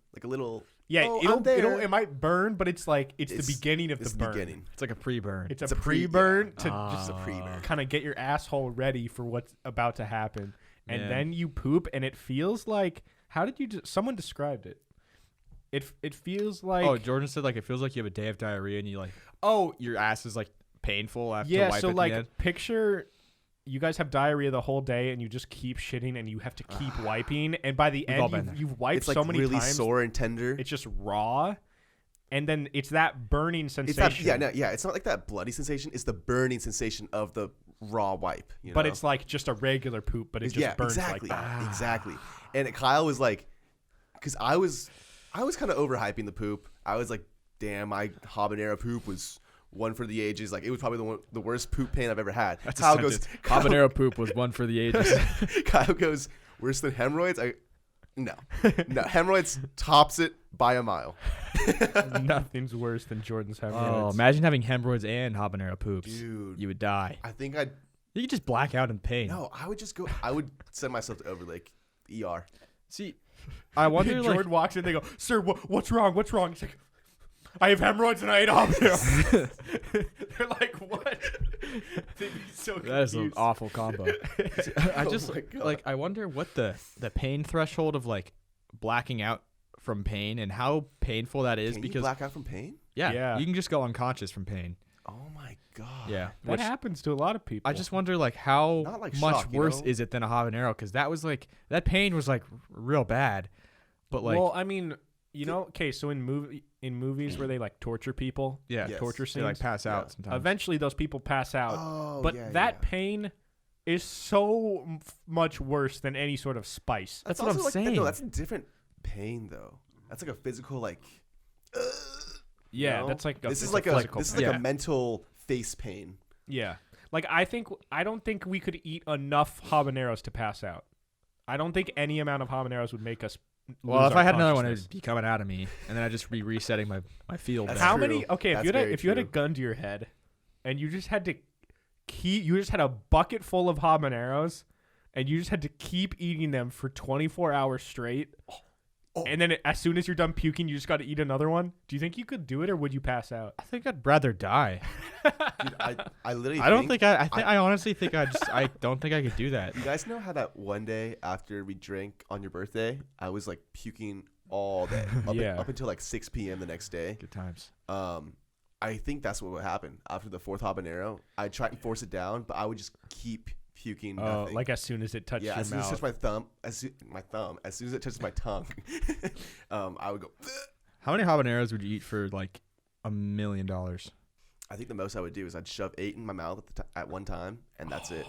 S1: Yeah,
S3: Oh, I'm there.
S1: it might burn, but it's like it's the beginning of
S3: It's
S1: the
S3: the
S1: burn.
S3: beginning.
S2: It's like a pre-burn.
S1: It's
S3: It's
S1: a
S3: a pre-
S1: pre-burn
S3: yeah.
S1: to
S3: Just a pre-burn.
S1: kind of get your asshole ready for what's about to happen. And
S2: Yeah.
S1: then you poop, and it feels like, how did you? Someone described it. It feels like.
S2: Jordan said like it feels like you have a day of diarrhea and you like your ass is like painful after
S1: yeah.
S2: wipe
S1: So
S2: at the
S1: like,
S2: end.
S1: picture you guys have diarrhea the whole day, and you just keep shitting, and you have to keep wiping, and by the
S2: We've all
S1: end,
S2: been there.
S1: you've wiped
S3: It's like
S1: so many
S3: really
S1: times,
S3: sore and tender.
S1: it's just raw, and then it's that burning
S3: It's
S1: sensation.
S3: that It's not like that bloody sensation. It's the burning sensation of the raw wipe. You
S1: But
S3: know?
S1: it's like just a regular poop, but it just burns
S3: exactly,
S1: like that.
S3: exactly. And Kyle was like, because I was kind of overhyping the poop. I was like, damn, my habanero poop was one for the ages. Like it was probably the worst poop pain I've ever had.
S2: That's
S3: Kyle
S2: a
S3: goes,
S2: sentence. Habanero poop was one for the ages.
S3: Kyle goes, worse than hemorrhoids? No, hemorrhoids tops it by a mile.
S1: Nothing's worse than Jordan's
S2: Oh,
S1: hemorrhoids.
S2: imagine having hemorrhoids and habanero poops.
S3: Dude,
S2: You would die.
S3: I think I'd.
S2: You could just black out in pain.
S3: No, I would just go. I would send myself to Overlake, ER.
S2: See, I wonder like
S1: Jordan walks in, they go, "Sir, what's wrong? What's wrong?" He's like, "I have hemorrhoids and I ate habanero." They're like, "What?" They'd be so
S2: that is an
S1: confused.
S2: awful combo. I
S3: Oh
S2: just
S3: my God.
S2: like I wonder what the pain threshold of like blacking out from pain and how painful that is
S3: Can
S2: because
S3: you black out from pain?
S2: yeah, you can just go unconscious from pain.
S3: Oh my God.
S2: Yeah,
S1: That
S2: which
S1: happens to a lot of people.
S2: I just wonder like how
S3: Not like
S2: much
S3: shock, you
S2: worse
S3: know?
S2: is it than a habanero because that was like that pain was like real bad, but like
S1: well, I mean, you know, okay, so in movies where they like torture people,
S2: yeah,
S3: Yes.
S1: torture
S2: they
S1: scenes,
S2: like pass out sometimes.
S1: eventually those people pass out.
S3: Oh,
S1: But
S3: yeah,
S1: that
S3: yeah.
S1: pain is so much worse than any sort of spice.
S2: That's
S3: also
S2: what I'm
S3: like,
S2: saying.
S3: No, that's a different pain though. That's like a physical like.
S1: Yeah,
S3: know?
S1: that's like
S3: This
S1: it's
S3: is like a
S1: physical
S3: this is
S1: pain.
S3: like
S2: Yeah.
S3: a mental face pain.
S1: Yeah. Like I don't think we could eat enough habaneros to pass out. I don't think any amount of habaneros would make us
S2: well,
S1: lose
S2: if
S1: our
S2: I had another one, it
S1: consciousness.
S2: would be coming out of me, and then I'd just be resetting my field.
S3: That's
S2: back.
S1: How
S3: true.
S1: many okay, if
S3: That's
S1: you had
S3: very
S1: if you had a
S3: true.
S1: gun to your head and you just had to you just had a bucket full of habaneros and you just had to keep eating them for 24 hours straight. And then as soon as you're done puking, you just got to eat another one. Do you think you could do it, or would you pass out?
S2: I think I'd rather die.
S3: Dude, I literally.
S2: I don't think I honestly think I don't think I could do that.
S3: You guys know how that one day after we drank on your birthday, I was like puking all day
S1: Yeah.
S3: up until like 6 p.m. the next day.
S2: Good times.
S3: I think that's what would happen after the 4th habanero. I tried to force it down, but I would just keep puking.
S1: Oh,
S3: Nothing.
S1: like as soon as it touched
S3: yeah,
S1: your
S3: as soon as it
S1: mouth.
S3: touched as soon as it touches my tongue, I would go.
S2: How many habaneros would you eat for like $1 million?
S3: I think the most I would do is I'd shove 8 in my mouth at one time, and that's it.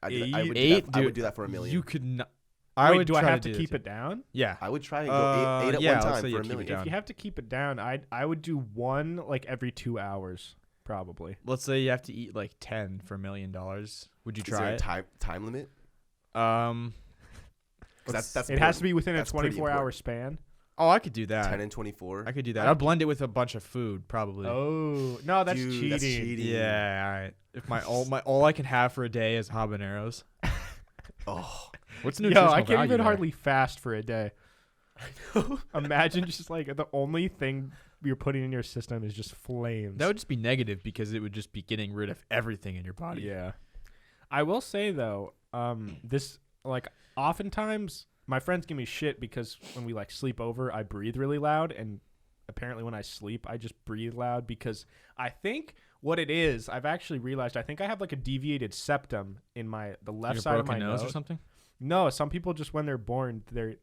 S3: I would
S2: Eight?
S3: do that, I would
S2: Dude,
S3: do that for $1 million.
S2: You could not.
S1: Wait, do I
S2: try
S1: have to
S2: do
S1: keep
S2: that
S1: it down?
S2: Yeah.
S3: I would try and go 8 at
S2: yeah,
S3: one
S2: let's
S3: time
S2: say you
S3: for $1
S2: keep it
S3: million.
S2: down.
S1: If you have to keep it down, I would do one like every 2 hours, probably.
S2: Let's say you have to eat like 10 for $1 million. Would you
S3: Is there
S2: try
S3: a
S2: it?
S3: time limit? 'Cause that's
S1: It has to be within a
S3: That's pretty
S1: 24-hour
S3: important.
S1: span.
S2: Oh, I could do that.
S3: 10 and 24.
S2: I could do that. I'd blend it with a bunch of food, probably.
S1: Oh no, that's
S3: Dude,
S1: cheating.
S3: that's cheating.
S2: Yeah, all right. If my all I can have for a day is habaneros.
S3: Oh,
S2: What's
S1: Yo,
S2: nutritional
S1: I can't
S2: value
S1: even
S2: there?
S1: hardly fast for a day. Imagine just like the only thing you're putting in your system is just flames.
S2: That would just be negative because it would just be getting rid of everything in your body.
S1: Yeah. I will say though, this like oftentimes my friends give me shit because when we like sleep over, I breathe really loud and apparently when I sleep, I just breathe loud because I think what it is, I've actually realized, I think I have like a deviated septum in the left side of my nose
S2: or something.
S1: No, some people just when they're born, they're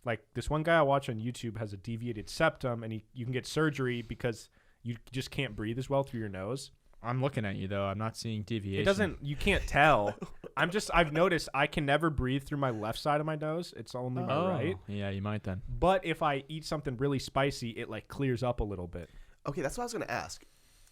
S1: like this one guy I watch on YouTube has a deviated septum, and you can get surgery because you just can't breathe as well through your nose.
S2: I'm looking at you though. I'm not seeing deviation.
S1: It doesn't. You can't tell. I've noticed I can never breathe through my left side of my nose. It's only my right.
S2: Yeah, you might then.
S1: But if I eat something really spicy, it like clears up a little bit.
S3: Okay, that's what I was gonna ask.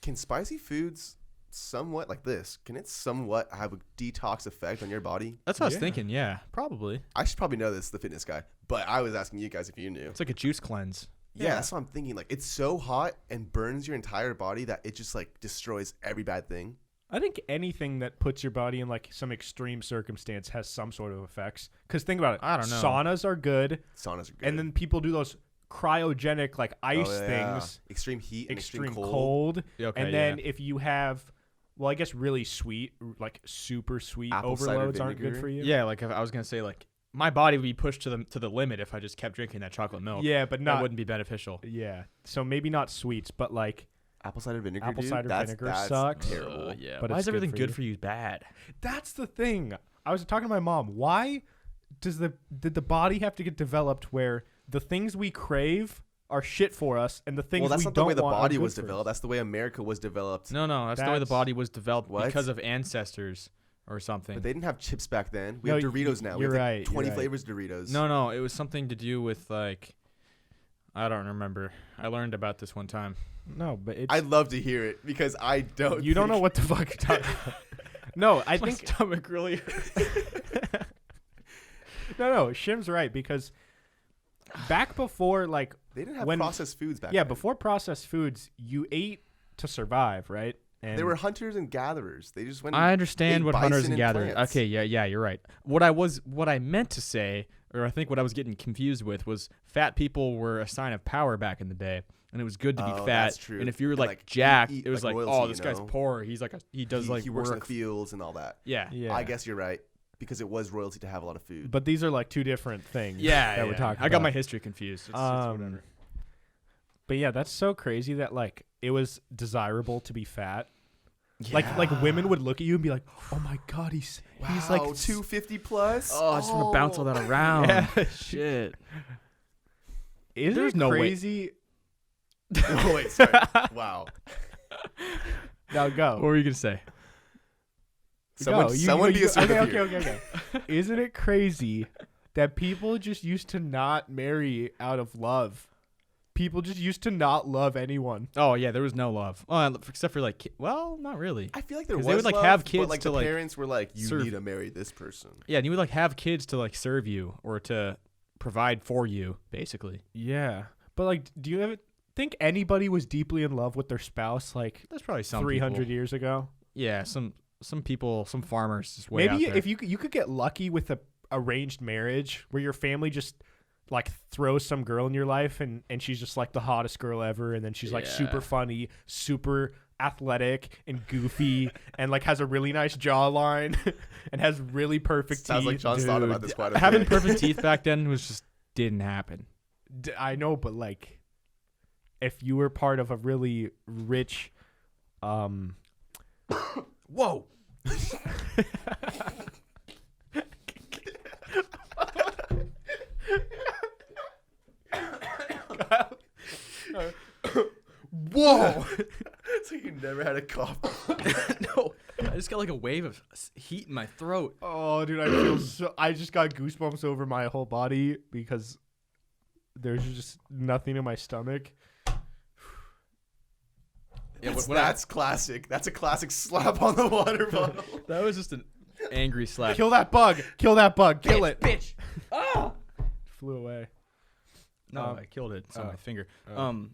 S3: Can spicy foods somewhat like this? Can it somewhat have a detox effect on your body?
S2: That's what I was thinking. Yeah, probably.
S3: I should probably know this, the fitness guy, but I was asking you guys if you knew.
S2: It's like a juice cleanse.
S3: Yeah, that's what I'm thinking. Like, it's so hot and burns your entire body that it just like destroys every bad thing.
S1: I think anything that puts your body in like some extreme circumstance has some sort of effects. Because think about it.
S2: I don't know.
S1: Saunas are good.
S3: Saunas are good.
S1: And then people do those cryogenic like ice things.
S3: Extreme heat and extreme
S1: cold.
S2: Okay,
S1: and then if you have, well, I guess really sweet, like super sweet
S3: Apple cider
S1: overloads aren't good
S3: vinegar.
S1: for you.
S2: Yeah, like if I was gonna say like my body would be pushed to the limit if I just kept drinking that chocolate milk.
S1: Yeah, but
S2: that
S1: not
S2: wouldn't be beneficial.
S1: Yeah, so maybe not sweets, but like
S3: apple cider vinegar.
S1: Apple
S3: dude,
S1: cider vinegar sucks.
S3: Terrible.
S2: Yeah,
S1: but
S2: why
S1: it's
S2: is everything
S1: good
S2: good
S1: for
S2: for you bad?
S1: that's the thing. I was talking to my mom. Why did the body have to get developed where the things we crave are shit for us, and the things
S3: Well, that's
S1: we
S3: not the
S1: don't
S3: way the
S1: want are
S3: body
S1: good
S3: was
S1: for us?
S3: developed. That's the way America was developed.
S2: No, that's the way the
S1: That's-
S2: body was developed
S3: What?
S2: because of ancestors or something.
S3: But they didn't have chips back then. We
S1: No,
S3: have Doritos now. We
S1: you're
S3: have like
S1: right,
S3: 20
S1: you're right.
S3: flavors of Doritos.
S2: No, it was something to do with like I don't remember. I learned about this one time.
S1: No, but it's
S3: I'd love to hear it because I don't.
S1: you don't know
S3: think-
S1: what the fuck you're talking about. No, I
S2: My
S1: think
S2: stomach really.
S1: no. Shim's right because back before like
S3: They didn't have
S1: when-
S3: processed foods back
S1: yeah,
S3: then.
S1: before processed foods, you ate to survive, right? And
S3: They were hunters and gatherers. They just went.
S2: I understand
S3: ate
S2: what hunters
S3: bison
S2: and gatherers.
S3: plants.
S2: Okay, yeah, you're right. What I meant to say, or I think what I was getting confused with, was fat people were a sign of power back in the day, and it was good to be
S3: Oh,
S2: fat.
S3: that's true.
S2: And if you were
S3: And,
S2: like,
S3: like,
S2: jacked,
S3: eat,
S2: it was
S3: like,
S2: like,
S3: royalty,
S2: oh, this
S3: you
S2: guy's
S3: know?
S2: poor. He does like
S3: he works in the
S2: work.
S3: fields and all that.
S2: Yeah.
S1: yeah.
S3: I guess you're right because it was royalty to have a lot of food.
S1: But these are like two different things.
S2: Yeah,
S1: that we're talking.
S2: I got
S1: about.
S2: my history confused. It's whatever.
S1: But yeah, that's so crazy that like it was desirable to be fat. Like women would look at you and be like, "Oh my god, he's like
S3: 250 plus.
S2: Oh, I just want to bounce all that around.
S1: Yeah.
S2: Shit.
S1: Isn't
S2: There's
S1: it
S2: no way-
S1: crazy?
S3: Oh, wait, sorry. Wow.
S1: Now go.
S2: What were you gonna say?
S3: Someone,
S1: Go.
S3: someone be a
S1: okay,
S3: here.
S1: okay. Isn't it crazy that people just used to not marry out of love? People just used to not love anyone.
S2: Oh yeah, there was no love. Oh, except for like, well, not really.
S3: I feel like there
S2: 'Cause
S3: was
S2: they would, like,
S3: love,
S2: have
S3: but,
S2: kids
S3: like
S2: to,
S3: the
S2: like,
S3: parents were like, you
S2: serve-
S3: need to marry this person.
S2: Yeah, and you would like have kids to like serve you or to provide for you, basically.
S1: Yeah, but like, do you ever think anybody was deeply in love with their spouse like
S2: There's probably some
S1: 300
S2: people.
S1: years ago?
S2: Yeah, some people, some farmers just way out
S1: Maybe
S2: there.
S1: if you could get lucky with a arranged marriage where your family just like throws some girl in your life and she's just like the hottest girl ever, and then she's like super
S2: Yeah.
S1: funny, super athletic and goofy and like has a really nice jawline and has really perfect
S3: Sounds
S1: teeth.
S3: like John's thought about
S2: Dude,
S3: this quite a
S2: having
S3: bit.
S2: perfect teeth back then was just didn't happen.
S1: I know, but like if you were part of a really rich
S2: Whoa.
S1: whoa
S3: So you never had a cough.
S2: No, I just got like a wave of heat in my throat.
S1: Oh, dude, I feel so. I just got goosebumps over my whole body because there's just nothing in my stomach.
S2: Yeah,
S3: That's classic. That's a classic slap on the water bottle.
S2: that was just an angry slap.
S1: Kill that bug! Kill that bug! Kill it!
S2: bitch. Ah.
S1: Flew away.
S2: No, I killed it. It's on my finger.
S1: oh.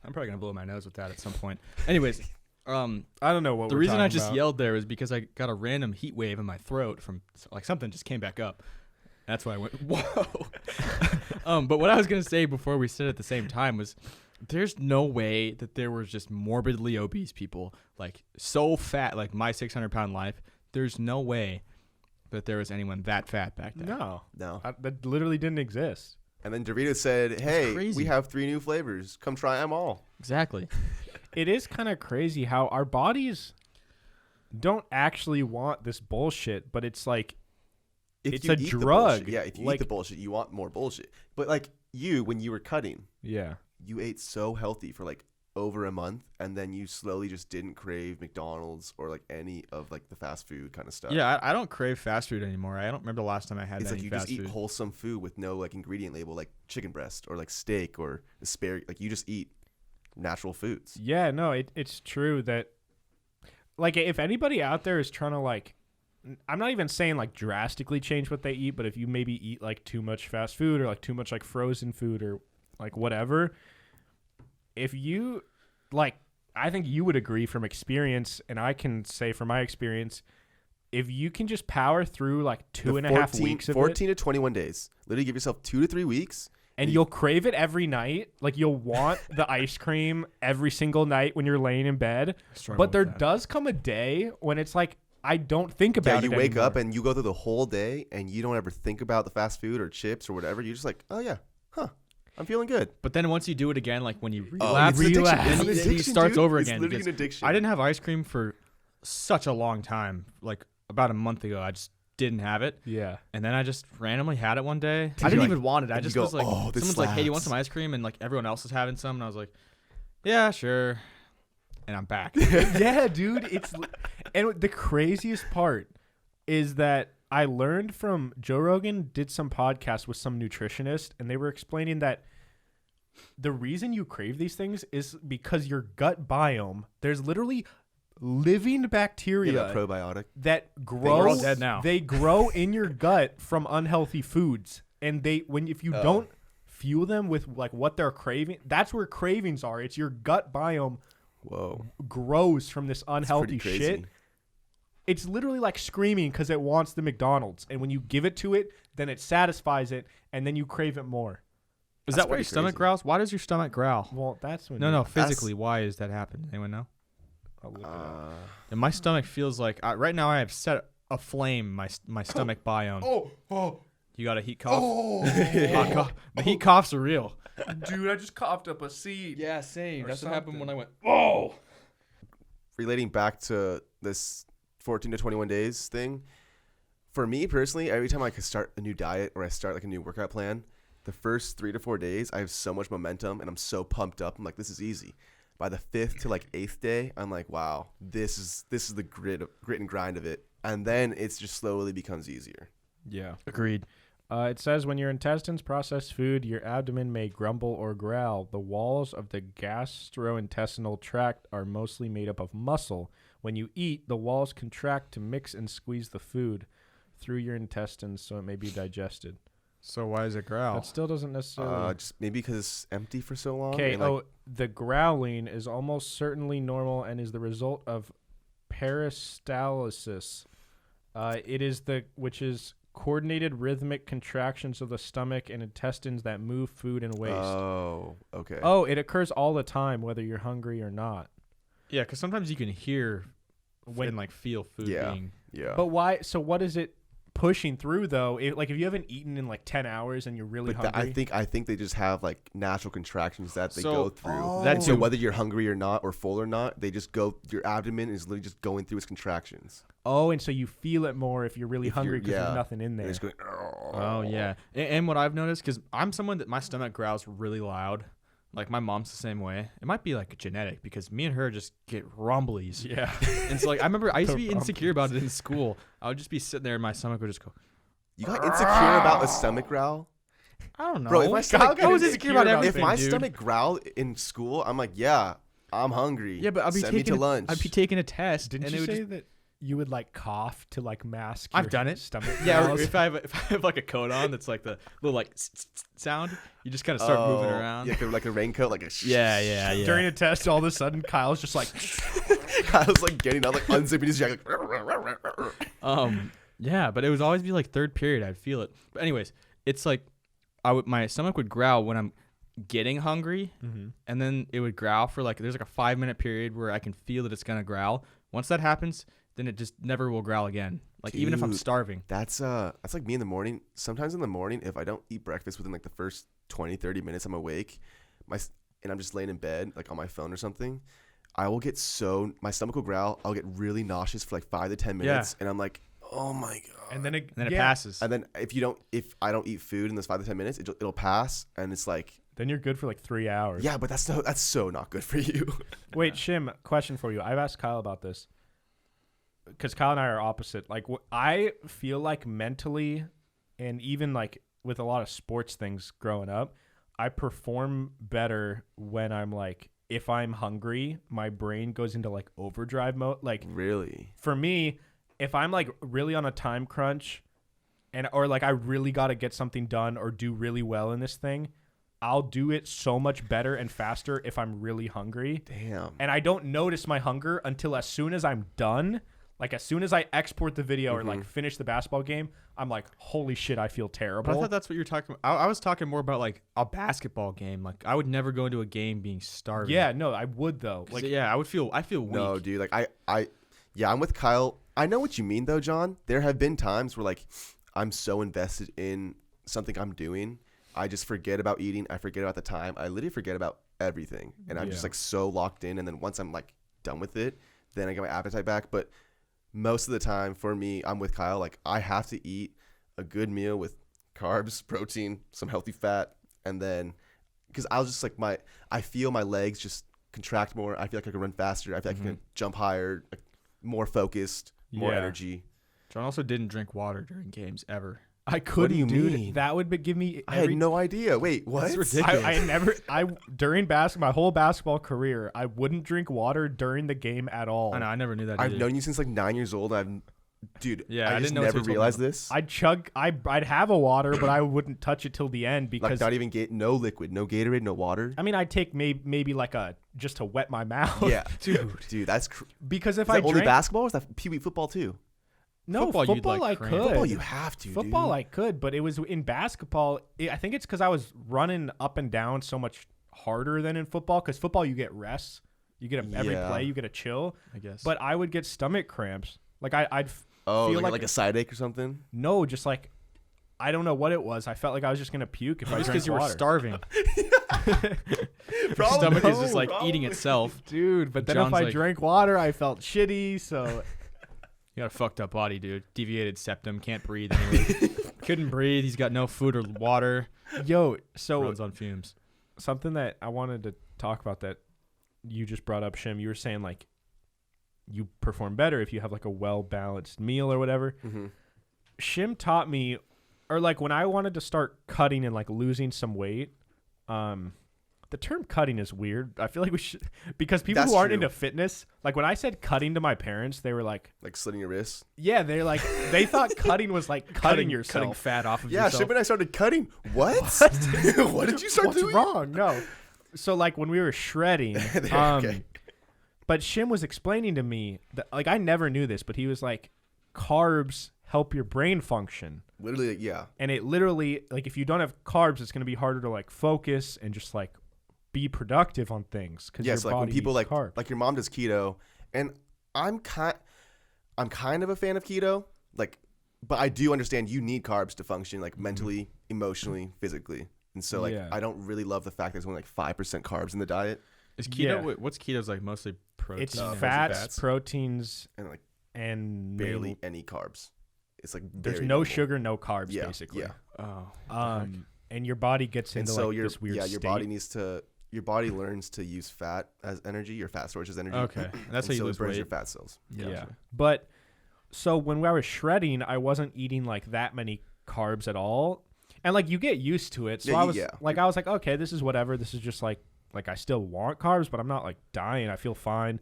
S2: I'm probably gonna blow my nose with that at some point. Anyways,
S1: I don't know what
S2: the
S1: we're
S2: reason I
S1: talking
S2: just
S1: about.
S2: yelled there is because I got a random heat wave in my throat from like something just came back up. That's why I went whoa. But what I was gonna say before we said it at the same time was, there's no way that there was just morbidly obese people like so fat, like my 600-pound life. There's no way that there was anyone that fat back then.
S1: No,
S3: No.
S1: that literally didn't exist.
S3: And then Doritos said, hey,
S2: crazy.
S3: we have 3 new flavors. Come try them all.
S2: Exactly.
S1: It is kind of crazy how our bodies don't actually want this bullshit, but it's like
S3: If
S1: it's
S3: you
S1: a
S3: eat the
S1: drug.
S3: bullshit- yeah, if you
S1: Like-
S3: eat the bullshit, you want more bullshit. But like you, when you were cutting,
S1: yeah.
S3: you ate so healthy for like over a month, and then you slowly just didn't crave McDonald's or like any of like the fast food kind of stuff.
S2: Yeah, I don't crave fast food anymore. I don't remember the last time I had
S3: It's
S2: any
S3: like you
S2: fast
S3: just eat
S2: food.
S3: wholesome food with no like ingredient label, like chicken breast or like steak or asparagus. Like you just eat natural foods.
S1: Yeah, no, it's true that, like, if anybody out there is trying to, like, I'm not even saying, like, drastically change what they eat, but if you maybe eat, like, too much fast food or, like, too much, like, frozen food or, like, whatever, if you, like, I think you would agree from experience, and I can say from my experience, if you can just power through, like, two and a half weeks of
S3: 14 to 21 days. Literally give yourself 2 to 3 weeks.
S1: and you'll crave it every night. Like, you'll want the ice cream every single night when you're laying in bed. But there does come a day when it's like, I don't think about it
S3: Yeah, you wake
S1: anymore.
S3: up and you go through the whole day and you don't ever think about the fast food or chips or whatever. You're just like, oh yeah, I'm feeling good.
S2: But then once you do it again, like when you
S3: Oh,
S2: relapse,
S3: it's an addiction.
S2: then
S3: It's an
S2: it
S3: addiction,
S2: starts
S3: dude.
S2: over
S3: It's
S2: again.
S3: literally
S2: because
S3: an addiction.
S2: I didn't have ice cream for such a long time. Like about a month ago, I just didn't have it.
S1: Yeah.
S2: And then I just randomly had it one day. I
S3: you
S2: didn't
S3: like-
S2: even want it. I
S3: and you
S2: just
S3: go,
S2: was like,
S3: "Oh, this
S2: someone's like, hey, you want
S3: slaps."
S2: some ice cream? And like everyone else was having some. And I was like, yeah, sure. And I'm back.
S1: Yeah, dude. And the craziest part is that I learned from Joe Rogan did some podcast with some nutritionist, and they were explaining that the reason you crave these things is because your gut biome, there's literally living bacteria
S3: Yeah, that probiotic.
S1: that grow.
S2: We're all dead now.
S1: They grow in your gut from unhealthy foods, and if you don't fuel them with like what they're craving, that's where cravings are. It's your gut biome
S3: Whoa.
S1: grows from this
S3: It's
S1: unhealthy
S3: pretty
S1: shit.
S3: crazy.
S1: It's literally like screaming because it wants the McDonald's, and when you give it to it, then it satisfies it, and then you crave it more.
S2: Is
S3: That's
S2: that why your
S3: pretty
S2: stomach
S3: crazy.
S2: growls? Why does your stomach growl?
S1: Well, that's when
S2: No, physically, why is that happening? Anyone know?
S1: I'll look it up.
S2: And my stomach feels like right now I have set aflame my stomach biome.
S1: Oh,
S2: You got a heat cough? Hot cough. The heat coughs are real.
S1: dude, I just coughed up a seed.
S2: Yeah, same.
S1: Or
S2: That's what happened
S1: something.
S2: when I went. Oh.
S3: Relating back to this 14 to 21 days thing, for me personally, every time I could start a new diet or I start like a new workout plan, the first 3 to 4 days, I have so much momentum and I'm so pumped up. I'm like, this is easy. By the 5th to like 8th day, I'm like, wow, this is the grit and grind of it. And then it's just slowly becomes easier.
S1: Yeah.
S2: Agreed.
S1: It says when your intestines process food, your abdomen may grumble or growl. The walls of the gastrointestinal tract are mostly made up of muscle. When you eat, the walls contract to mix and squeeze the food through your intestines so it may be digested.
S2: So why is it growl?
S1: That still doesn't necessarily...
S3: Just maybe because it's empty for so long.
S1: Okay,
S3: and, like,
S1: the growling is almost certainly normal and is the result of peristalsis. Which is coordinated rhythmic contractions of the stomach and intestines that move food and waste.
S3: Oh, okay.
S1: Oh, it occurs all the time, whether you're hungry or not.
S2: Yeah, because sometimes you can hear
S1: When-
S2: and like feel food
S3: Yeah.
S2: being.
S3: Yeah.
S1: But why? So what is it pushing through though? If you haven't eaten in like 10 hours and you're really
S3: But
S1: hungry,
S3: I think they just have like natural contractions that they
S2: So-
S3: go through.
S1: Oh.
S2: That's
S3: So
S2: a-
S3: whether you're hungry or not, or full or not, they just go. Your abdomen is literally just going through its contractions.
S1: and so you feel it more if you're really
S3: If you're-
S1: hungry because
S3: yeah.
S1: there's nothing in
S3: And
S1: there.
S3: it's going.
S2: Oh yeah, and what I've noticed, because I'm someone that my stomach growls really loud. Like my mom's the same way. It might be like genetic because me and her just get rumblies.
S1: Yeah.
S2: And so like I remember I used to
S1: The
S2: be insecure about it in school. I would just be sitting there and my stomach would just go.
S3: You got insecure about a stomach growl,
S2: I don't know.
S3: bro. If my stomach,
S2: I was insecure about
S1: about
S2: everything.
S3: if my
S2: dude.
S3: stomach growled in school, I'm like, yeah, I'm hungry.
S2: Yeah, but I'd be
S3: Send me
S2: taking
S3: to lunch.
S2: I'd be taking a test.
S1: Didn't
S2: and
S1: you
S2: it would
S1: say
S2: just,
S1: that you would like cough to like mask?
S2: I've
S1: your
S2: done it.
S1: Stomach.
S2: Yeah, or
S1: growls?
S2: if I have like a coat on that's like the little like sound, you just kind of start moving around.
S3: Yeah, like a raincoat, like a.
S2: Yeah.
S1: During a test, all of a sudden, Kyle's just like,
S3: Kyle's like getting out, like unzipping his jacket.
S2: Yeah, but it would always be like third period. I'd feel it. But anyways, it's like my stomach would growl when I'm getting hungry, and then it would growl for like there's like a 5-minute period where I can feel that it's gonna growl. Once that happens, then it just never will growl again. Like even if I'm
S3: Dude,
S2: starving.
S3: That's like me in the morning. Sometimes in the morning, if I don't eat breakfast within like the first 20, 30 minutes I'm awake, and I'm just laying in bed, like on my phone or something, I will get my stomach will growl. I'll get really nauseous for like 5 to 10 minutes. And I'm like, oh my God.
S1: And then it
S2: It passes.
S3: And then if I don't eat food in those 5 to 10 minutes, it'll pass. And it's like,
S1: then you're good for like 3 hours.
S3: yeah, but that's so not good for you.
S1: Wait, Shim, question for you. I've asked Kyle about this because Kyle and I are opposite. Like, I feel like mentally, and even like with a lot of sports things growing up, I perform better when I'm like, if I'm hungry, my brain goes into like overdrive mode. Like,
S3: Really?
S1: for me, if I'm like really on a time crunch or like I really got to get something done or do really well in this thing, I'll do it so much better and faster if I'm really hungry.
S3: Damn.
S1: And I don't notice my hunger until as soon as I'm done. Like, as soon as I export the video or like finish the basketball game, I'm like, holy shit, I feel terrible.
S2: But I thought that's what you're talking about. I was talking more about like a basketball game. Like I would never go into a game being starving.
S1: Yeah, no, I would though.
S2: Like,
S1: Like,
S2: yeah, I feel weak.
S3: No, dude. Like I'm with Kyle. I know what you mean though, John. There have been times where like I'm so invested in something I'm doing, I just forget about eating. I forget about the time. I literally forget about everything, and I'm just like so locked in. And then once I'm like done with it, then I get my appetite back. But most of the time for me, I'm with Kyle. Like I have to eat a good meal with carbs, protein, some healthy fat, and then because I'll just like I feel my legs just contract more. I feel like I can run faster. I feel like I can jump higher, like, more focused, more energy.
S2: John also didn't drink water during games ever.
S1: I couldn't,
S3: you
S1: dude.
S3: mean?
S1: That would give me.
S3: I had no idea. Wait, what?
S2: That's ridiculous.
S1: During my whole basketball career, I wouldn't drink water during the game at all.
S2: I know. I never knew that.
S3: I've
S2: either.
S3: known you since like 9 years old. Dude,
S2: Yeah,
S3: I
S2: I
S3: just
S2: didn't know
S3: never
S2: until you
S3: realized
S2: told me.
S3: this.
S1: I'd have a water, but I wouldn't touch it till the end because
S3: Like not even no liquid, no Gatorade, no water.
S1: I mean, I'd take maybe like just to wet my mouth.
S3: Yeah,
S2: dude.
S3: that's
S1: Because if
S3: is that
S1: I
S3: only
S1: drank
S3: basketball or is that Pee Wee football too?
S1: no
S2: Football, you'd, like,
S1: I
S2: cramp.
S1: could.
S3: Football you have to.
S1: Football
S3: dude.
S1: I could, but it was in basketball. I think it's because I was running up and down so much harder than in football. Because football you get rests, you get every play, you get a chill.
S2: I guess.
S1: But I would get stomach cramps. Like I'd
S3: Oh,
S1: feel
S3: like a side ache or something.
S1: no, just like I don't know what it was. I felt like I was just gonna puke if I
S2: just
S1: drank
S2: because you were
S1: water.
S2: starving. Your
S3: Probably.
S2: stomach is just like
S3: Probably.
S2: eating itself.
S1: Dude, but then
S2: John's
S1: if I
S2: like-
S1: drank water, I felt shitty. So
S2: You got a fucked up body, dude. Deviated septum, can't breathe anyway. Couldn't breathe. He's got no food or water.
S1: yo, so
S2: Runs on fumes.
S1: something that I wanted to talk about that you just brought up, Shim. You were saying like you perform better if you have like a well balanced meal or whatever.
S3: Mm-hmm.
S1: Shim taught me, or like when I wanted to start cutting and like losing some weight, the term cutting is weird. I feel like we should, because people
S3: That's
S1: who aren't
S3: true.
S1: into fitness, like when I said cutting to my parents, they were like,
S3: Like slitting your wrists.
S1: yeah, they're like, they thought cutting was like cutting yourself.
S2: Cutting fat off of
S3: Yeah,
S2: yourself.
S3: Shim and I started cutting. What? What did you start
S1: What's
S3: doing?
S1: wrong? No. So like when we were shredding,
S3: Okay.
S1: but Shim was explaining to me that like I never knew this, but he was like, carbs help your brain function.
S3: Literally, like, yeah.
S1: And it literally, like, if you don't have carbs, it's going to be harder to, like, focus and just, like, be productive on things. Cause
S3: Yes,
S1: your
S3: like when
S1: body
S3: people
S1: needs
S3: like
S1: carbs.
S3: your mom does keto, and I'm kind of a fan of keto. Like, but I do understand you need carbs to function, like mentally, emotionally, physically. And so, like,
S1: Yeah.
S3: I don't really love the fact there's only like 5% carbs in the diet,
S2: Is keto?
S1: Yeah.
S2: What's keto's like? Mostly protein.
S1: It's
S2: and
S1: fats, proteins,
S3: and like
S1: and
S3: barely
S1: maybe-
S3: any carbs. It's like
S1: there's
S3: very
S1: no
S3: minimal.
S1: sugar, no carbs,
S3: Yeah,
S1: basically.
S3: yeah.
S2: Oh.
S1: And your body gets
S3: And
S1: into,
S3: so
S1: like,
S3: your
S1: this weird
S3: your
S1: state.
S3: body learns to use fat as energy, your fat storage as energy.
S2: Okay. That's how
S3: And
S2: you
S3: so
S2: lose
S3: it burns
S2: weight.
S3: your fat cells.
S1: Yeah. But, so when I was shredding, I wasn't eating, like, that many carbs at all. And, like, you get used to it. So
S3: Yeah,
S1: I was,
S3: yeah.
S1: like, okay, this is whatever. This is just, like, I still want carbs, but I'm not, like, dying. I feel fine.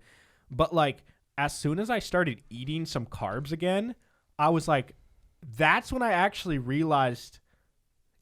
S1: But, like, as soon as I started eating some carbs again, I was like, that's when I actually realized,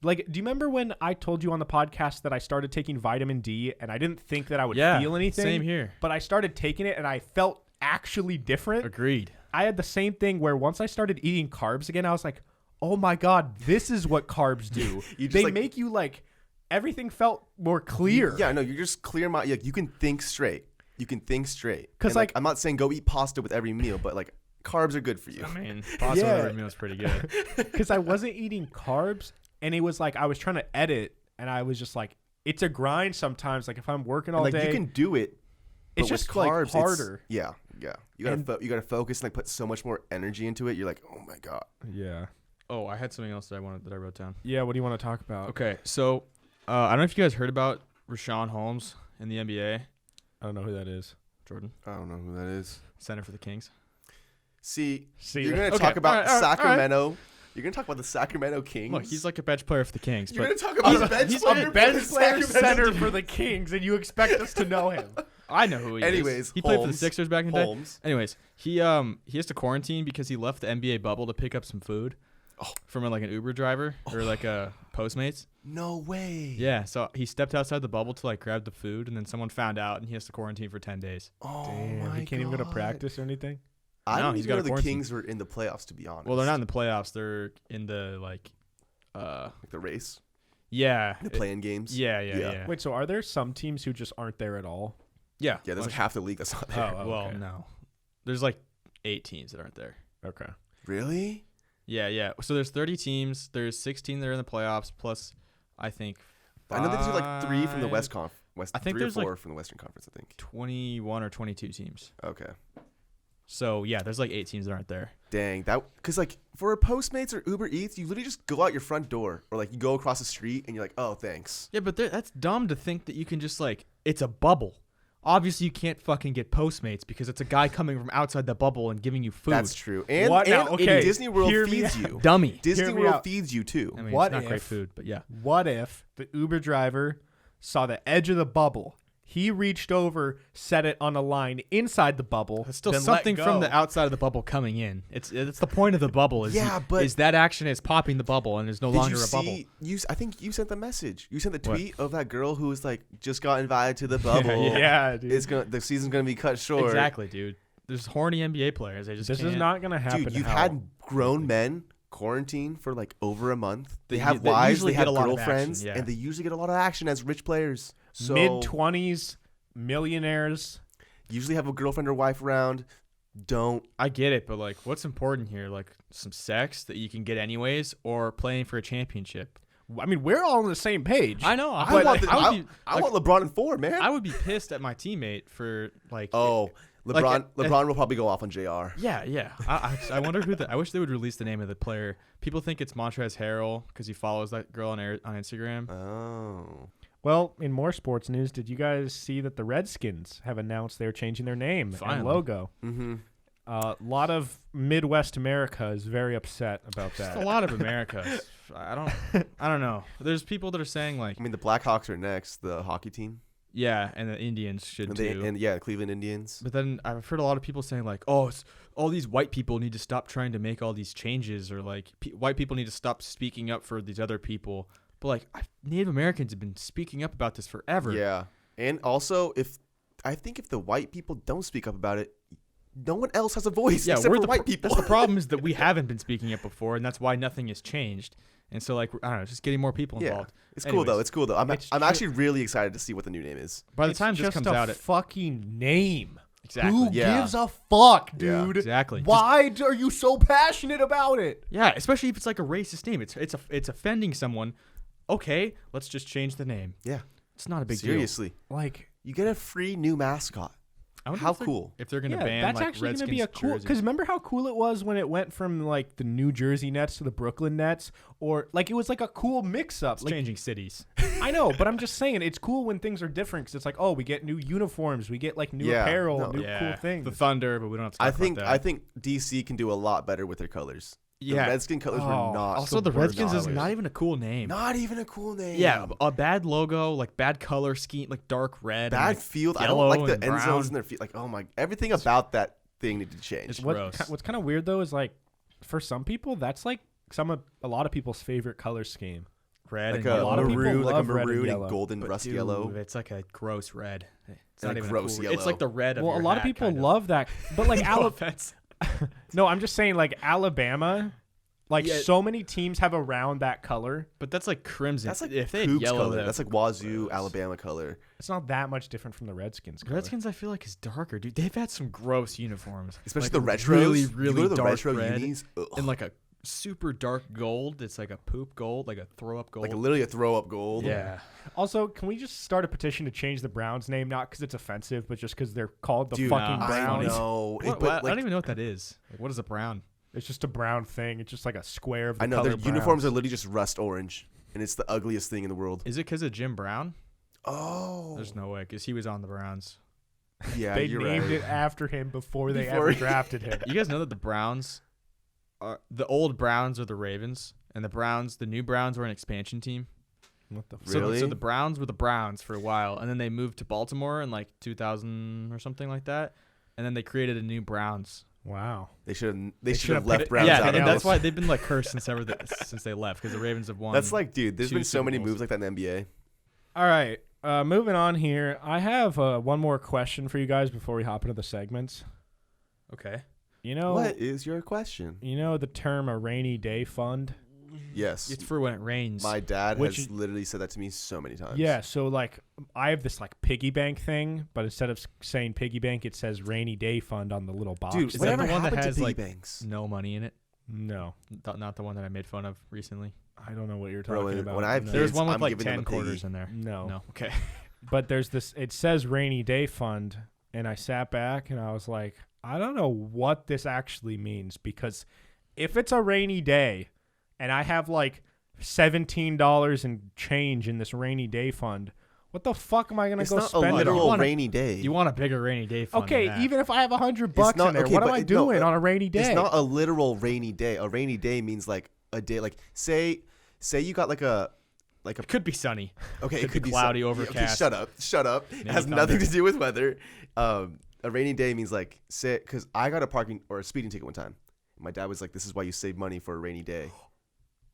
S1: like, do you remember when I told you on the podcast that I started taking vitamin D and I didn't think that I would feel anything?
S2: Same here.
S1: But I started taking it and I felt actually different.
S2: Agreed.
S1: I had the same thing where once I started eating carbs again, I was like, oh my God, this is what carbs do.
S3: You just,
S1: They
S3: like-
S1: make you, like, everything felt more clear.
S3: Yeah, no, you're just clear mind. Like, you can think straight. You can think straight.
S1: 'Cause,
S3: And,
S1: like-
S3: I'm not saying go eat pasta with every meal, but like carbs are good for you.
S2: I mean, pasta with every meal is pretty good.
S1: Because I wasn't eating carbs, and it was like I was trying to edit, and I was just like, it's a grind sometimes. Like if I'm working all
S3: Like
S1: day,
S3: you can do it.
S1: it's
S3: but with
S1: just like
S3: carbs,
S1: harder.
S3: Yeah. You gotta focus and like put so much more energy into it. You're like, oh my god.
S1: Yeah.
S2: Oh, I had something else that I wrote down.
S1: Yeah. What do you want to talk about?
S2: Okay, so I don't know if you guys heard about Rashawn Holmes in the NBA.
S1: I don't know who that is.
S2: Jordan,
S3: I don't know who that is.
S2: center for the Kings.
S3: See,
S1: See,
S3: you're gonna
S2: Okay,
S3: talk about
S2: all right.
S3: Sacramento. You're gonna talk about the Sacramento Kings.
S2: Look, he's like a bench player for the Kings.
S3: You're
S2: But
S3: gonna talk about
S1: he's
S3: bench
S1: a
S3: player
S1: bench
S3: for the
S1: player
S3: Sacramento
S1: center
S3: Kings.
S1: for the Kings, and you expect us to know him.
S2: I know who he is.
S3: Anyways,
S2: he played for the
S3: Holmes.
S2: Sixers back in the day.
S3: Holmes.
S2: Anyways, he has to quarantine because he left the NBA bubble to pick up some food from like an Uber driver or like a Postmates.
S3: No way.
S2: Yeah, so he stepped outside the bubble to like grab the food, and then someone found out, and he has to quarantine for 10 days.
S3: Oh
S1: Damn,
S3: my
S1: he can't even go to
S3: God.
S1: practice or anything.
S3: I
S2: No,
S3: didn't
S2: he's
S3: even know
S2: gotta
S3: the
S2: quarantine.
S3: Kings were in the playoffs. To be honest.
S2: Well, they're not in the playoffs. They're in the like
S3: the race,
S2: yeah,
S3: the playing games.
S2: yeah.
S1: Wait, so are there some teams who just aren't there at all?
S2: Yeah.
S3: Yeah, there's like half the league that's not there.
S1: Oh,
S2: Well,
S1: okay.
S2: no. There's like 8 teams that aren't there.
S1: Okay.
S3: Really?
S2: Yeah. So there's 30 teams. There's 16 that are in the playoffs, plus I think
S3: I know there's like 3 from the
S2: five-
S3: West Conf.
S2: I think
S3: 3 or
S2: there's,
S3: 4
S2: like,
S3: from the Western Conference. I think.
S2: 21 or 22 teams.
S3: Okay.
S2: So yeah, there's like 8 teams that aren't there.
S3: Dang, that because like for a Postmates or Uber Eats, you literally just go out your front door or like you go across the street and you're like, oh, thanks.
S2: Yeah, but that's dumb to think that you can just like it's a bubble. Obviously, you can't fucking get Postmates because it's a guy coming from outside the bubble and giving you food.
S3: That's true. And,
S1: What
S3: and
S1: now? Okay,
S3: Disney World
S1: hear me
S3: feeds
S1: out.
S3: you.
S2: dummy.
S3: Disney
S1: Hear me
S3: World
S1: out.
S3: feeds you too.
S2: I mean,
S1: What
S2: it's not great
S1: if-
S2: food, but yeah.
S1: What if the Uber driver saw the edge of the bubble? He reached over, set it on a line inside the bubble.
S2: It's still
S1: then let
S2: something
S1: go.
S2: from the outside of the bubble coming in. It's the point of the bubble. Is
S3: Yeah, but-
S2: is that action is popping the bubble and there's no
S3: Did
S2: longer
S3: you
S2: a bubble.
S3: see? I think you sent the message. You sent the
S2: What?
S3: tweet of that girl who was like just got invited to the bubble.
S1: Yeah, dude.
S3: The season's gonna be cut short.
S2: Exactly, dude. There's horny NBA players. They just
S1: This is
S2: can't.
S1: not gonna happen.
S3: Dude, you've
S1: how?
S3: had grown men quarantine for like over a month. They
S2: They-
S3: have
S2: they
S3: wives,
S2: usually
S3: they
S2: get
S3: have
S2: a lot of
S3: girlfriends,
S2: action, yeah.
S3: and they usually get a lot of action as rich players. So
S1: mid-20s millionaires.
S3: usually have a girlfriend or wife around. Don't.
S2: I get it, but like, what's important here? Like some sex that you can get anyways, or playing for a championship.
S1: I mean, we're all on the same page.
S2: I know.
S3: I
S2: but
S3: want,
S2: I would be,
S3: I want LeBron in 4, man.
S2: I would be pissed at my teammate for like.
S3: Oh,
S2: like,
S3: LeBron will probably go off on JR.
S2: Yeah. I wonder who I wish they would release the name of the player. People think it's Montrezl Harrell because he follows that girl on Instagram.
S3: Oh.
S1: Well, in more sports news, did you guys see that the Redskins have announced they're changing their name and
S2: Finally.
S1: logo?
S3: Mm-hmm.
S1: A lot of Midwest America is very upset about
S2: Just a
S1: that.
S2: lot of America. I don't know. There's people that are saying like,
S3: I mean, the Blackhawks are next, the hockey team.
S2: yeah, and the Indians should
S3: And,
S2: too.
S3: the Cleveland Indians.
S2: But then I've heard a lot of people saying like, oh, all these white people need to stop trying to make all these changes, or like white people need to stop speaking up for these other people. But like Native Americans have been speaking up about this forever.
S3: Yeah. And also, if the white people don't speak up about it, no one else has a voice
S2: Yeah,
S3: except
S2: we're
S3: for
S2: the
S3: white people.
S2: That's the problem is that we haven't been speaking up before, and that's why nothing has changed. And so like I don't know, just getting more people
S3: Yeah.
S2: involved.
S3: It's cool, though.
S2: Anyways.
S3: It's cool, though. I'm
S1: It's
S3: actually really excited to see what the new name is.
S2: By the
S1: It's
S2: time this
S1: just
S2: comes
S1: a
S2: out,
S1: fucking name.
S2: exactly.
S1: Who
S3: Yeah.
S1: gives a fuck,
S3: Yeah.
S1: dude?
S2: Exactly.
S1: Why are you so passionate about it?
S2: Yeah, especially if it's like a racist name. It's offending someone. Okay, let's just change the name.
S3: Yeah.
S2: It's not a big
S3: Seriously.
S1: Like,
S3: You get a free new mascot.
S2: deal. I wonder
S3: How
S2: if they're-
S3: cool.
S2: if they're gonna
S1: yeah,
S2: ban
S1: that's
S2: like
S1: actually
S2: Redskins
S1: gonna be a cool.
S2: jerseys.
S1: Because remember how cool it was when it went from like the New Jersey Nets to the Brooklyn Nets, or like it was like a cool mix-up.
S2: It's
S1: Like,
S2: changing cities.
S1: I know, but I'm just saying it's cool when things are different. Because it's like, oh, we get new uniforms, we get like new
S3: Yeah,
S1: apparel,
S3: no.
S1: new cool things.
S2: The Thunder, but we don't have to talk about that.
S3: I think DC can do a lot better with their colors.
S2: Yeah.
S3: The Redskin colors were
S1: Oh,
S3: not.
S2: Also, the
S1: the worst
S2: Redskins is
S1: colors.
S2: not even a cool name.
S3: Not even a cool name.
S2: Yeah, a bad logo, like bad color scheme, like dark red.
S3: Bad
S2: and, like,
S3: field. I
S2: yellow
S3: don't like the
S2: and
S3: end
S2: brown.
S3: zones in their feet. Like, oh my, everything about that thing needed to change.
S2: It's gross.
S1: What's kind of weird though is like, for some people, that's like a lot of people's favorite color scheme.
S2: red
S3: Like
S2: and
S3: a
S2: yellow.
S1: lot of people
S3: maroon, like a
S1: love red and
S3: maroon and
S1: yellow.
S3: golden
S2: But
S3: rust
S2: dude,
S3: yellow.
S2: It's like a gross red. It's
S3: And
S2: not
S3: a
S2: even
S3: gross
S2: cool,
S3: yellow.
S2: It's like the red of
S1: Well, a
S2: your
S1: lot of
S2: hat,
S1: people
S2: kind
S1: love that, but like
S2: No
S1: Alabama.
S2: offense.
S1: No, I'm just saying like Alabama. Like
S2: Yeah.
S1: so many teams have around that color.
S2: But that's like crimson.
S3: That's like
S2: if they had
S3: Cougs
S2: yellow,
S3: color.
S2: though,
S3: That's like Wazoo, Alabama color.
S1: It's not that much different from the Redskins color.
S2: Redskins, I feel like is darker, dude. They've had some gross uniforms,
S3: Especially
S2: like
S3: the retros.
S2: Really,
S3: You go
S2: really
S3: to the
S2: dark
S3: retro
S2: red,
S3: unis,
S2: and like a super dark gold. It's like a poop gold, like a throw up gold.
S3: like literally a throw up gold.
S2: yeah.
S1: Also, can we just start a petition to change the Browns name, not because it's offensive, but just because they're called the
S3: Dude,
S1: fucking
S2: nah,
S3: I
S1: Browns?
S3: know.
S2: What,
S3: But,
S2: I
S3: like,
S2: don't even know what that is. Like, what is a brown?
S1: It's just a brown thing. It's just like a square of the
S3: I know
S1: color
S3: their
S1: Browns.
S3: uniforms are literally just rust orange, and it's the ugliest thing in the world.
S2: Is it because of Jim Brown?
S3: Oh,
S2: There's no way, because he was on the Browns.
S3: yeah,
S1: They
S3: you're
S1: named
S3: right.
S1: it after him before they
S3: Before-
S1: ever drafted him.
S2: You guys know that the Browns are the old Browns are the Ravens, and the new Browns were an expansion team.
S1: What the
S3: Really?
S2: So the Browns were the Browns for a while, and then they moved to Baltimore in like 2000 or something like that, and then they created a new Browns.
S1: Wow.
S3: They should
S1: They
S3: should
S1: should've
S3: have
S1: put
S3: left
S1: it-
S3: Browns
S2: yeah,
S3: out.
S2: and
S3: of
S2: that's
S3: this.
S2: why they've been like cursed since they left, because the Ravens have won.
S3: That's like, dude, there's
S2: 2
S3: been so
S2: Super
S3: many
S2: Bowls.
S3: moves like that in the NBA.
S1: All right. Moving on here. I have one more question for you guys before we hop into the segments.
S2: okay.
S1: You know,
S3: What is your question?
S1: you know the term a rainy day fund?
S3: Yes,
S2: It's for when it rains.
S3: my dad
S1: Which
S3: has
S1: is-
S3: literally said that to me so many times.
S1: Yeah, so like I have this like piggy bank thing, but instead of saying piggy bank, it says rainy day fund on the little box.
S3: dude,
S2: Is that
S3: whatever
S2: the one that
S3: happened
S2: has,
S3: to
S2: like,
S3: piggy banks?
S2: no money in it.
S1: No,
S2: Not the one that I made fun of recently.
S1: I don't know what you're
S3: Bro,
S1: talking about.
S3: when I have
S1: no.
S2: There's
S3: kids,
S2: one with
S3: I'm
S2: like
S3: giving them
S2: 10
S3: a piggy.
S2: quarters in there.
S1: No.
S2: No. Okay.
S1: But there's this. It says rainy day fund, and I sat back and I was like, I don't know what this actually means, because if it's a rainy day, and I have like $17 in change in this rainy day fund, what the fuck am I gonna
S3: It's
S1: go
S3: not a
S1: spend it on?
S3: literal rainy day.
S2: You want a bigger rainy day fund.
S1: Okay,
S2: than that.
S1: even if I have $100
S3: not-
S1: in there,
S3: okay,
S1: what am
S3: but
S1: I
S3: it- no,
S1: doing on a rainy day?
S3: It's not a literal rainy day. A rainy day means like a day. Like say you got like a
S2: It could be sunny.
S3: okay,
S2: Could
S3: it could
S2: be
S3: be
S2: cloudy,
S3: sun- yeah,
S2: overcast.
S3: Okay, shut up. It
S2: Maybe
S3: has nothing
S2: thunder.
S3: to do with weather. A rainy day means like say because I got a parking or a speeding ticket one time. My dad was like, "This is why you save money for a rainy day."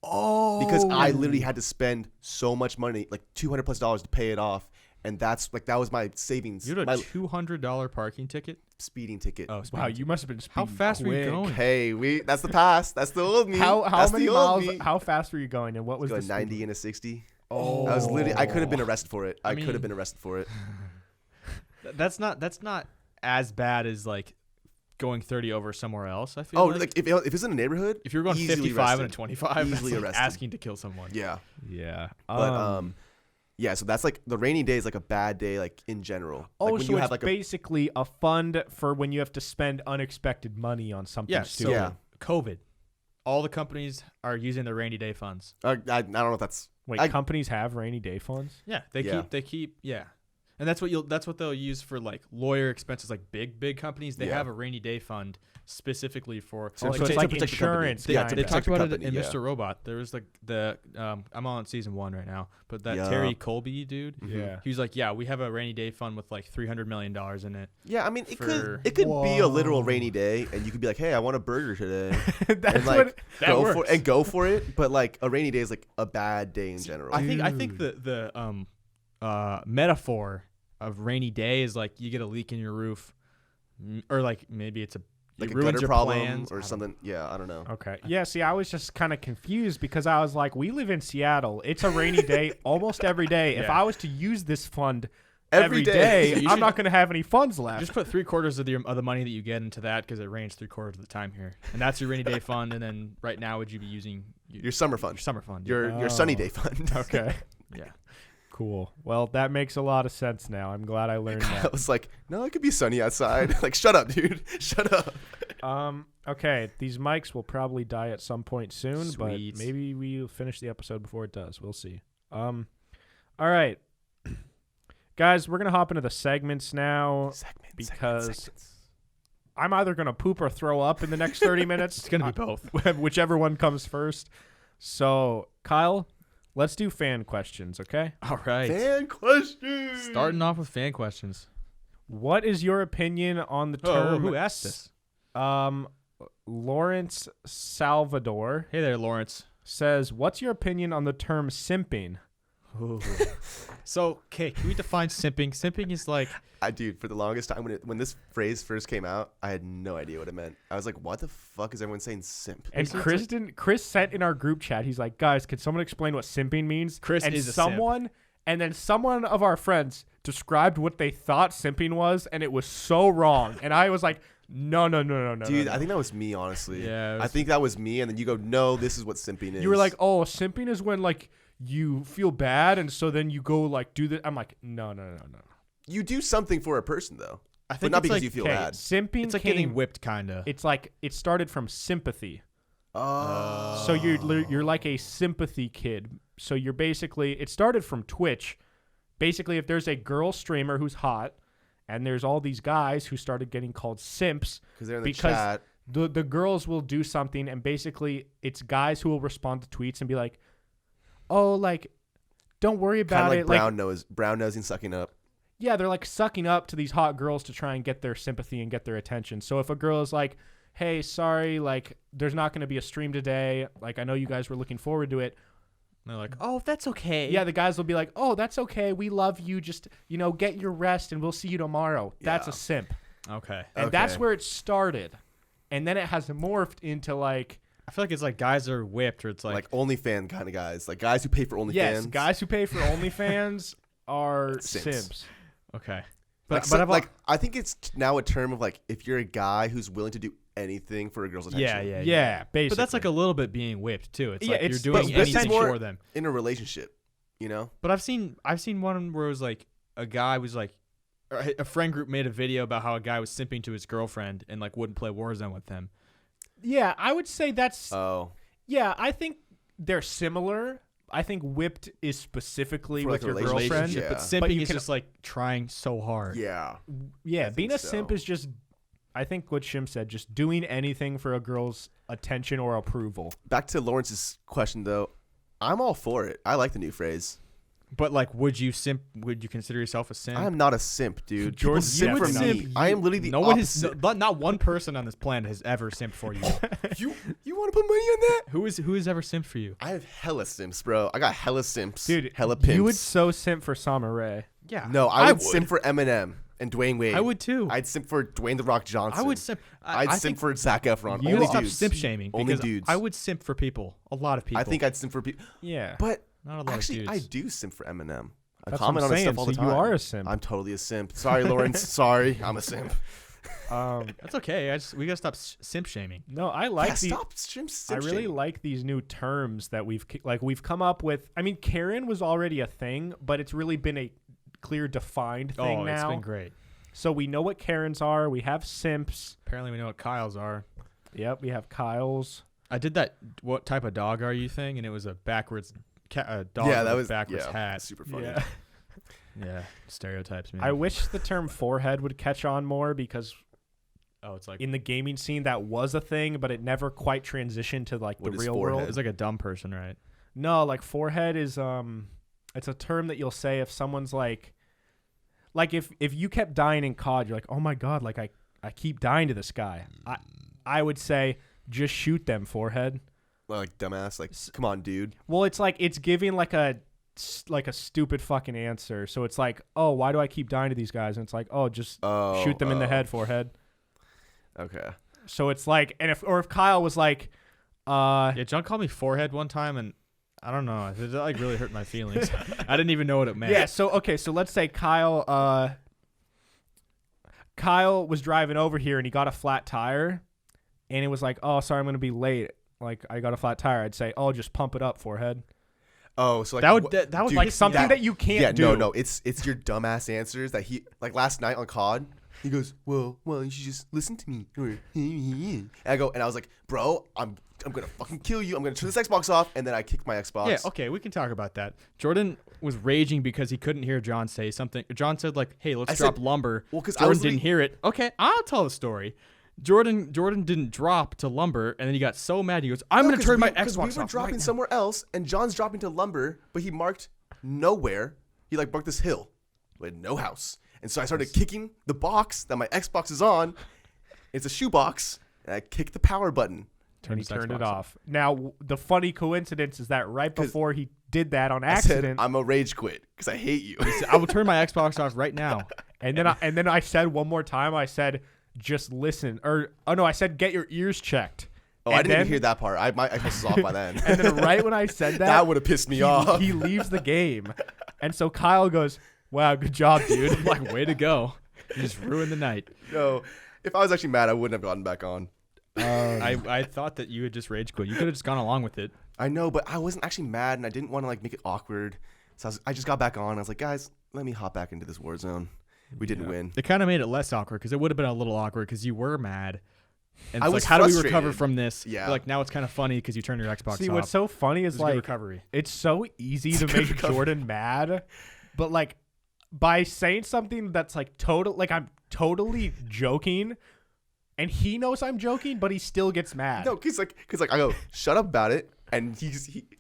S1: Oh,
S3: Because I literally had to spend so much money, like $200+ to pay it off, and that was my savings.
S2: You had a
S3: my
S2: $200 parking ticket.
S3: speeding ticket.
S2: Oh,
S1: wow,
S2: speeding
S1: you must have been
S2: How
S1: speeding
S2: fast were you
S1: quick.
S2: going?
S3: Hey, that's the past. That's the old me.
S1: How
S3: That's
S1: many
S3: the old
S1: miles?
S3: me.
S1: How fast were you going, and what was
S3: Going
S1: the
S3: 90 and a 60.
S1: Oh,
S3: I was literally. I could have been arrested for it. I could
S2: mean-
S3: have been arrested for it.
S2: That's not as bad as like going 30 over somewhere else. I feel
S3: Oh,
S2: like.
S3: like if it's in a neighborhood,
S2: If you're going
S3: easily
S2: 55 and a
S3: arrested.
S2: 25,
S3: Easily
S2: that's like
S3: arrested.
S2: asking to kill someone.
S3: yeah.
S1: Yeah.
S3: But yeah. So that's like the rainy day is like a bad day, like in general.
S1: Oh,
S3: like when
S1: so
S3: you
S1: it's
S3: have like
S1: basically a fund for when you have to spend unexpected money on something
S2: Yeah.
S1: stupid.
S2: So
S3: Yeah.
S2: COVID, all the companies are using their rainy day funds.
S3: I don't know if that's
S1: Wait,
S3: I-
S1: companies have rainy day funds?
S2: Yeah,
S3: Yeah.
S2: they keep and that's what they'll use for like lawyer expenses, like big companies. They
S3: Yeah.
S2: have a rainy day fund specifically for.
S1: So
S3: like,
S1: it's
S3: to
S1: like
S3: protect the company.
S1: insurance.
S3: Yeah,
S1: kind
S3: to
S2: They
S1: of.
S3: protect
S2: talked
S3: the
S2: about it
S3: company,
S2: in
S3: yeah.
S2: Mr. Robot. There was like I'm on season 1 right now, but that
S3: Yeah.
S2: Terry Colby dude,
S1: Yeah.
S2: he was like, yeah, we have a rainy day fund with like $300 million in it.
S3: Yeah, I mean, it
S2: For-
S3: could be a literal
S1: Whoa.
S3: rainy day, and you could be like, "Hey, I want a burger today,"
S1: That's
S3: and like
S1: what.
S2: That
S3: go
S2: works.
S3: go for it. But like a rainy day is like a bad day in general.
S2: I think the metaphor of rainy day is like you get a leak in your roof, or like maybe it's
S3: like
S2: it
S3: a
S2: ruins
S3: gutter
S2: your
S3: problem
S2: plans. I
S3: or
S2: don't
S3: something. Yeah, I don't know.
S1: Okay. Yeah, see, I was just kind of confused because I was like, we live in Seattle. It's a rainy day almost every day. If
S2: Yeah.
S1: I was to use this fund
S3: Every
S1: every
S3: day.
S1: day,
S2: You
S1: I'm
S2: should-
S1: not going to have any funds left.
S2: Just put 3/4 of the money that you get into that because it rains 3/4 of the time here, and that's your rainy day fund. And then right now, would you be using
S3: Your summer fund,
S2: your summer fund?
S3: your sunny
S1: Oh.
S3: day fund.
S1: Okay.
S2: yeah.
S1: Cool. Well, that makes a lot of sense now. I'm glad I learned
S3: I
S1: that.
S3: was like, no, it could be sunny outside. Like, shut up, dude. Shut up.
S1: Okay, these mics will probably die at some point soon,
S2: Sweet.
S1: but maybe we'll finish the episode before it does. We'll see. All right. Guys, we're going to hop into the segments now because I'm either going to poop or throw up in the next 30 minutes.
S2: It's gonna be both.
S1: Whichever one comes first. So, Kyle, let's do fan questions, okay?
S2: All right.
S3: Fan questions.
S2: Starting off with fan questions.
S1: What is your opinion on the
S2: Oh,
S1: term?
S2: who asked this?
S1: Lawrence Salvador
S2: Hey there, Lawrence.
S1: says, "What's your opinion on the term simping?"
S2: Ooh. So, okay, can we define simping? Simping is like,
S3: Dude, for the longest time when this phrase first came out, I had no idea what it meant. I was like, what the fuck is everyone saying simp?
S1: And Chris sent in our group chat, he's like, guys, can someone explain what simping means?
S2: Chris
S1: and
S2: is a
S1: someone and then someone of our friends described what they thought simping was, and it was so wrong. And I was like, no.
S3: Dude,
S1: no.
S3: I think that was me, honestly.
S2: Yeah,
S3: I think that was me, and then you go, no, this is what simping is.
S1: You were like, oh, simping is when like you feel bad, and so then you go like do the. I'm like, no.
S3: you do something for a person though,
S2: I
S3: but
S2: think
S3: not
S2: it's
S3: because
S2: like,
S3: you feel
S1: Okay,
S3: bad.
S1: simping
S2: it's like
S1: came,
S2: getting whipped, kind of.
S1: It's like it started from sympathy.
S3: Oh,
S1: So you're like a sympathy kid. So you're basically, it started from Twitch. Basically, if there's a girl streamer who's hot, and there's all these guys who started getting called simps
S3: because they're in the
S1: because
S3: chat.
S1: the girls will do something, and basically it's guys who will respond to tweets and be like, oh, like, don't worry
S3: Kind
S1: about
S3: of
S1: it.
S3: like brown nosing, sucking up.
S1: Yeah, they're like sucking up to these hot girls to try and get their sympathy and get their attention. So if a girl is like, hey, sorry, like, there's not going to be a stream today. Like, I know you guys were looking forward to it.
S2: And they're like, oh, that's okay.
S1: Yeah, the guys will be like, oh, that's okay. We love you. Just, get your rest and we'll see you tomorrow. That's
S3: Yeah.
S1: a simp.
S2: Okay.
S1: And that's
S3: Okay.
S1: where it started. And then it has morphed into like,
S2: I feel like it's like guys are whipped, or it's
S3: Like OnlyFans kind of guys, like guys who pay for OnlyFans.
S1: yes, guys who pay for OnlyFans are
S3: Simps.
S1: simps.
S2: okay.
S3: I think it's now a term of like if you're a guy who's willing to do anything for a girl's attention.
S1: Yeah, basically.
S2: But that's like a little bit being whipped too. It's
S1: Yeah,
S2: like
S1: it's-
S2: you're
S1: but
S2: doing
S1: this is
S2: anything
S3: more-
S2: for them.
S3: in a relationship, you know.
S2: But I've seen one where it was like a guy was like, or a friend group made a video about how a guy was simping to his girlfriend and like wouldn't play Warzone with them.
S1: Yeah, I would say that's.
S3: Oh,
S1: Yeah, I think they're similar. I think whipped is specifically
S3: For, like,
S1: with
S3: a
S1: your girlfriend.
S3: relationship.
S2: But
S3: Yeah.
S2: simping
S1: But you
S2: is
S1: can-
S2: just like trying so hard.
S3: yeah.
S1: Yeah,
S3: I
S1: being
S3: think
S1: a simp
S3: so.
S1: is just, I think what Shim said, just doing anything for a girl's attention or approval.
S3: Back to Lawrence's question though, I'm all for it. I like the new phrase.
S2: But like, would you consider yourself a simp?
S3: I am not a simp, dude.
S1: Jordan,
S3: People simp
S1: you
S3: for
S1: would
S3: me.
S1: simp.
S3: I am literally the
S2: no one
S3: opposite.
S2: has, not one person on this planet has ever simped for you.
S3: You want to put money on that?
S2: Who has ever simped for you?
S3: I have hella simps, bro. I got hella simps.
S1: Dude,
S3: hella pimps.
S1: you would so simp for Summer Rae.
S2: Yeah.
S3: No, I would simp for Eminem and Dwayne Wade.
S2: I would too.
S3: I'd simp for Dwayne the Rock Johnson.
S2: I would simp.
S3: I'd
S2: I
S3: simp
S2: think
S3: for Zac Efron.
S2: you
S3: Only
S2: stop
S3: dudes.
S2: simp shaming.
S3: Only
S2: because
S3: dudes.
S2: I would simp for people. A lot of people.
S3: I think I'd simp for people.
S1: Yeah.
S3: But
S2: not a lot
S3: actually,
S2: of
S3: I
S2: dudes.
S3: do simp for Eminem. I
S1: That's
S3: comment
S1: what
S3: on
S1: I'm
S3: his
S1: saying.
S3: stuff all the
S1: So
S3: time.
S1: you are a simp.
S3: I'm totally a simp. Sorry, Lawrence. Sorry, I'm a simp.
S2: That's okay. We gotta stop simp shaming.
S1: No, I like
S3: Yeah,
S1: the.
S3: stop simp
S1: I really
S3: shaming.
S1: like these new terms that we've come up with. I mean, Karen was already a thing, but it's really been a clear defined thing now.
S2: It's been great.
S1: So we know what Karens are. We have simps.
S2: Apparently, we know what Kyles are.
S1: Yep, we have Kyles.
S2: I did that. What type of dog are you thing? And it was a backwards dog.
S3: Yeah,
S2: with
S3: that
S2: a
S3: was
S2: backwards
S3: yeah,
S2: hat.
S3: super funny.
S1: Yeah.
S2: Yeah, stereotypes, man.
S1: I wish the term forehead would catch on more because
S2: it's like
S1: in the gaming scene that was a thing, but it never quite transitioned to like
S3: What
S1: the
S3: is
S1: real
S3: forehead?
S1: world.
S2: it's like a dumb person, right?
S1: No, like forehead is it's a term that you'll say if someone's like if you kept dying in COD, you're like, oh my god, like I keep dying to this guy. I would say just shoot them, forehead.
S3: Well, like dumbass. Like, come on, dude.
S1: Well, it's like it's giving like a stupid fucking answer. So it's like, oh, why do I keep dying to these guys? And it's like, oh, just shoot them in the head, forehead.
S3: Okay.
S1: So it's like, and if Kyle was like,
S2: Yeah, John called me forehead one time, and I don't know. It like really hurt my feelings. I didn't even know what it meant.
S1: yeah. So okay, so let's say Kyle was driving over here and he got a flat tire, and it was like, oh, sorry, I'm gonna be late. Like I got a flat tire. I'd say, oh, just pump it up, forehead.
S3: Oh, so like
S2: that would
S3: dude,
S1: Like something that you can't
S3: yeah,
S1: do.
S3: no, it's your dumbass answers that he like last night on COD. He goes, well, you should just listen to me. And I was like, bro, I'm gonna fucking kill you. I'm gonna turn this Xbox off, and then I kicked my Xbox.
S2: Yeah, okay, we can talk about that. Jordan was raging because he couldn't hear John say something. John said like, "Hey, let's drop lumber."
S3: Well, 'cause I
S2: Jordan
S3: was
S2: didn't hear it. Okay, I'll tell the story. Jordan didn't drop to lumber, and then he got so mad. He goes, "I'm gonna turn my Xbox off."
S3: We were dropping
S2: right now."
S3: somewhere else, and John's dropping to lumber, but he marked nowhere. He like marked this hill with no house, and so I started kicking the box that my Xbox is on. It's a shoebox, and I kicked the power button.
S1: And he
S2: his
S1: turned
S2: Xbox
S1: it off. Now, the funny coincidence is that right before he did that on
S3: I said,
S1: accident.
S3: I'm a rage quit because I hate you.
S2: I will turn my Xbox off right now.
S1: And then I said one more time, I said, just listen. I said, get your ears checked.
S3: Oh,
S1: And
S3: I didn't even
S1: then-
S3: hear that part. My Xbox was off by then.
S1: And then right when I said
S3: that would have pissed me off.
S1: he leaves the game. And so Kyle goes, wow, good job, dude.
S2: I'm like, way to go. You just ruined the night.
S3: No, if I was actually mad, I wouldn't have gotten back on.
S2: I thought that you would just rage quit. You could have just gone along with it.
S3: I know, but I wasn't actually mad, and I didn't want to like make it awkward. So I just got back on. I was like, guys, let me hop back into this war zone. We didn't win.
S2: It kind of made it less awkward because it would have been a little awkward because you were mad. And
S3: I
S2: it's
S3: was
S2: like, how do we
S3: frustrated.
S2: recover from this?
S3: Yeah.
S2: But, like now it's kind of funny because you turn your Xbox
S1: See,
S2: off.
S1: what's so funny is
S2: It's a good
S1: like,
S2: recovery.
S1: it's so easy
S3: It's
S1: to
S3: a good
S1: make
S3: recovery.
S1: Jordan mad, but like by saying something that's like total, like I'm totally joking, and he knows I'm joking, but he still gets mad.
S3: No, cause I go, shut up about it, and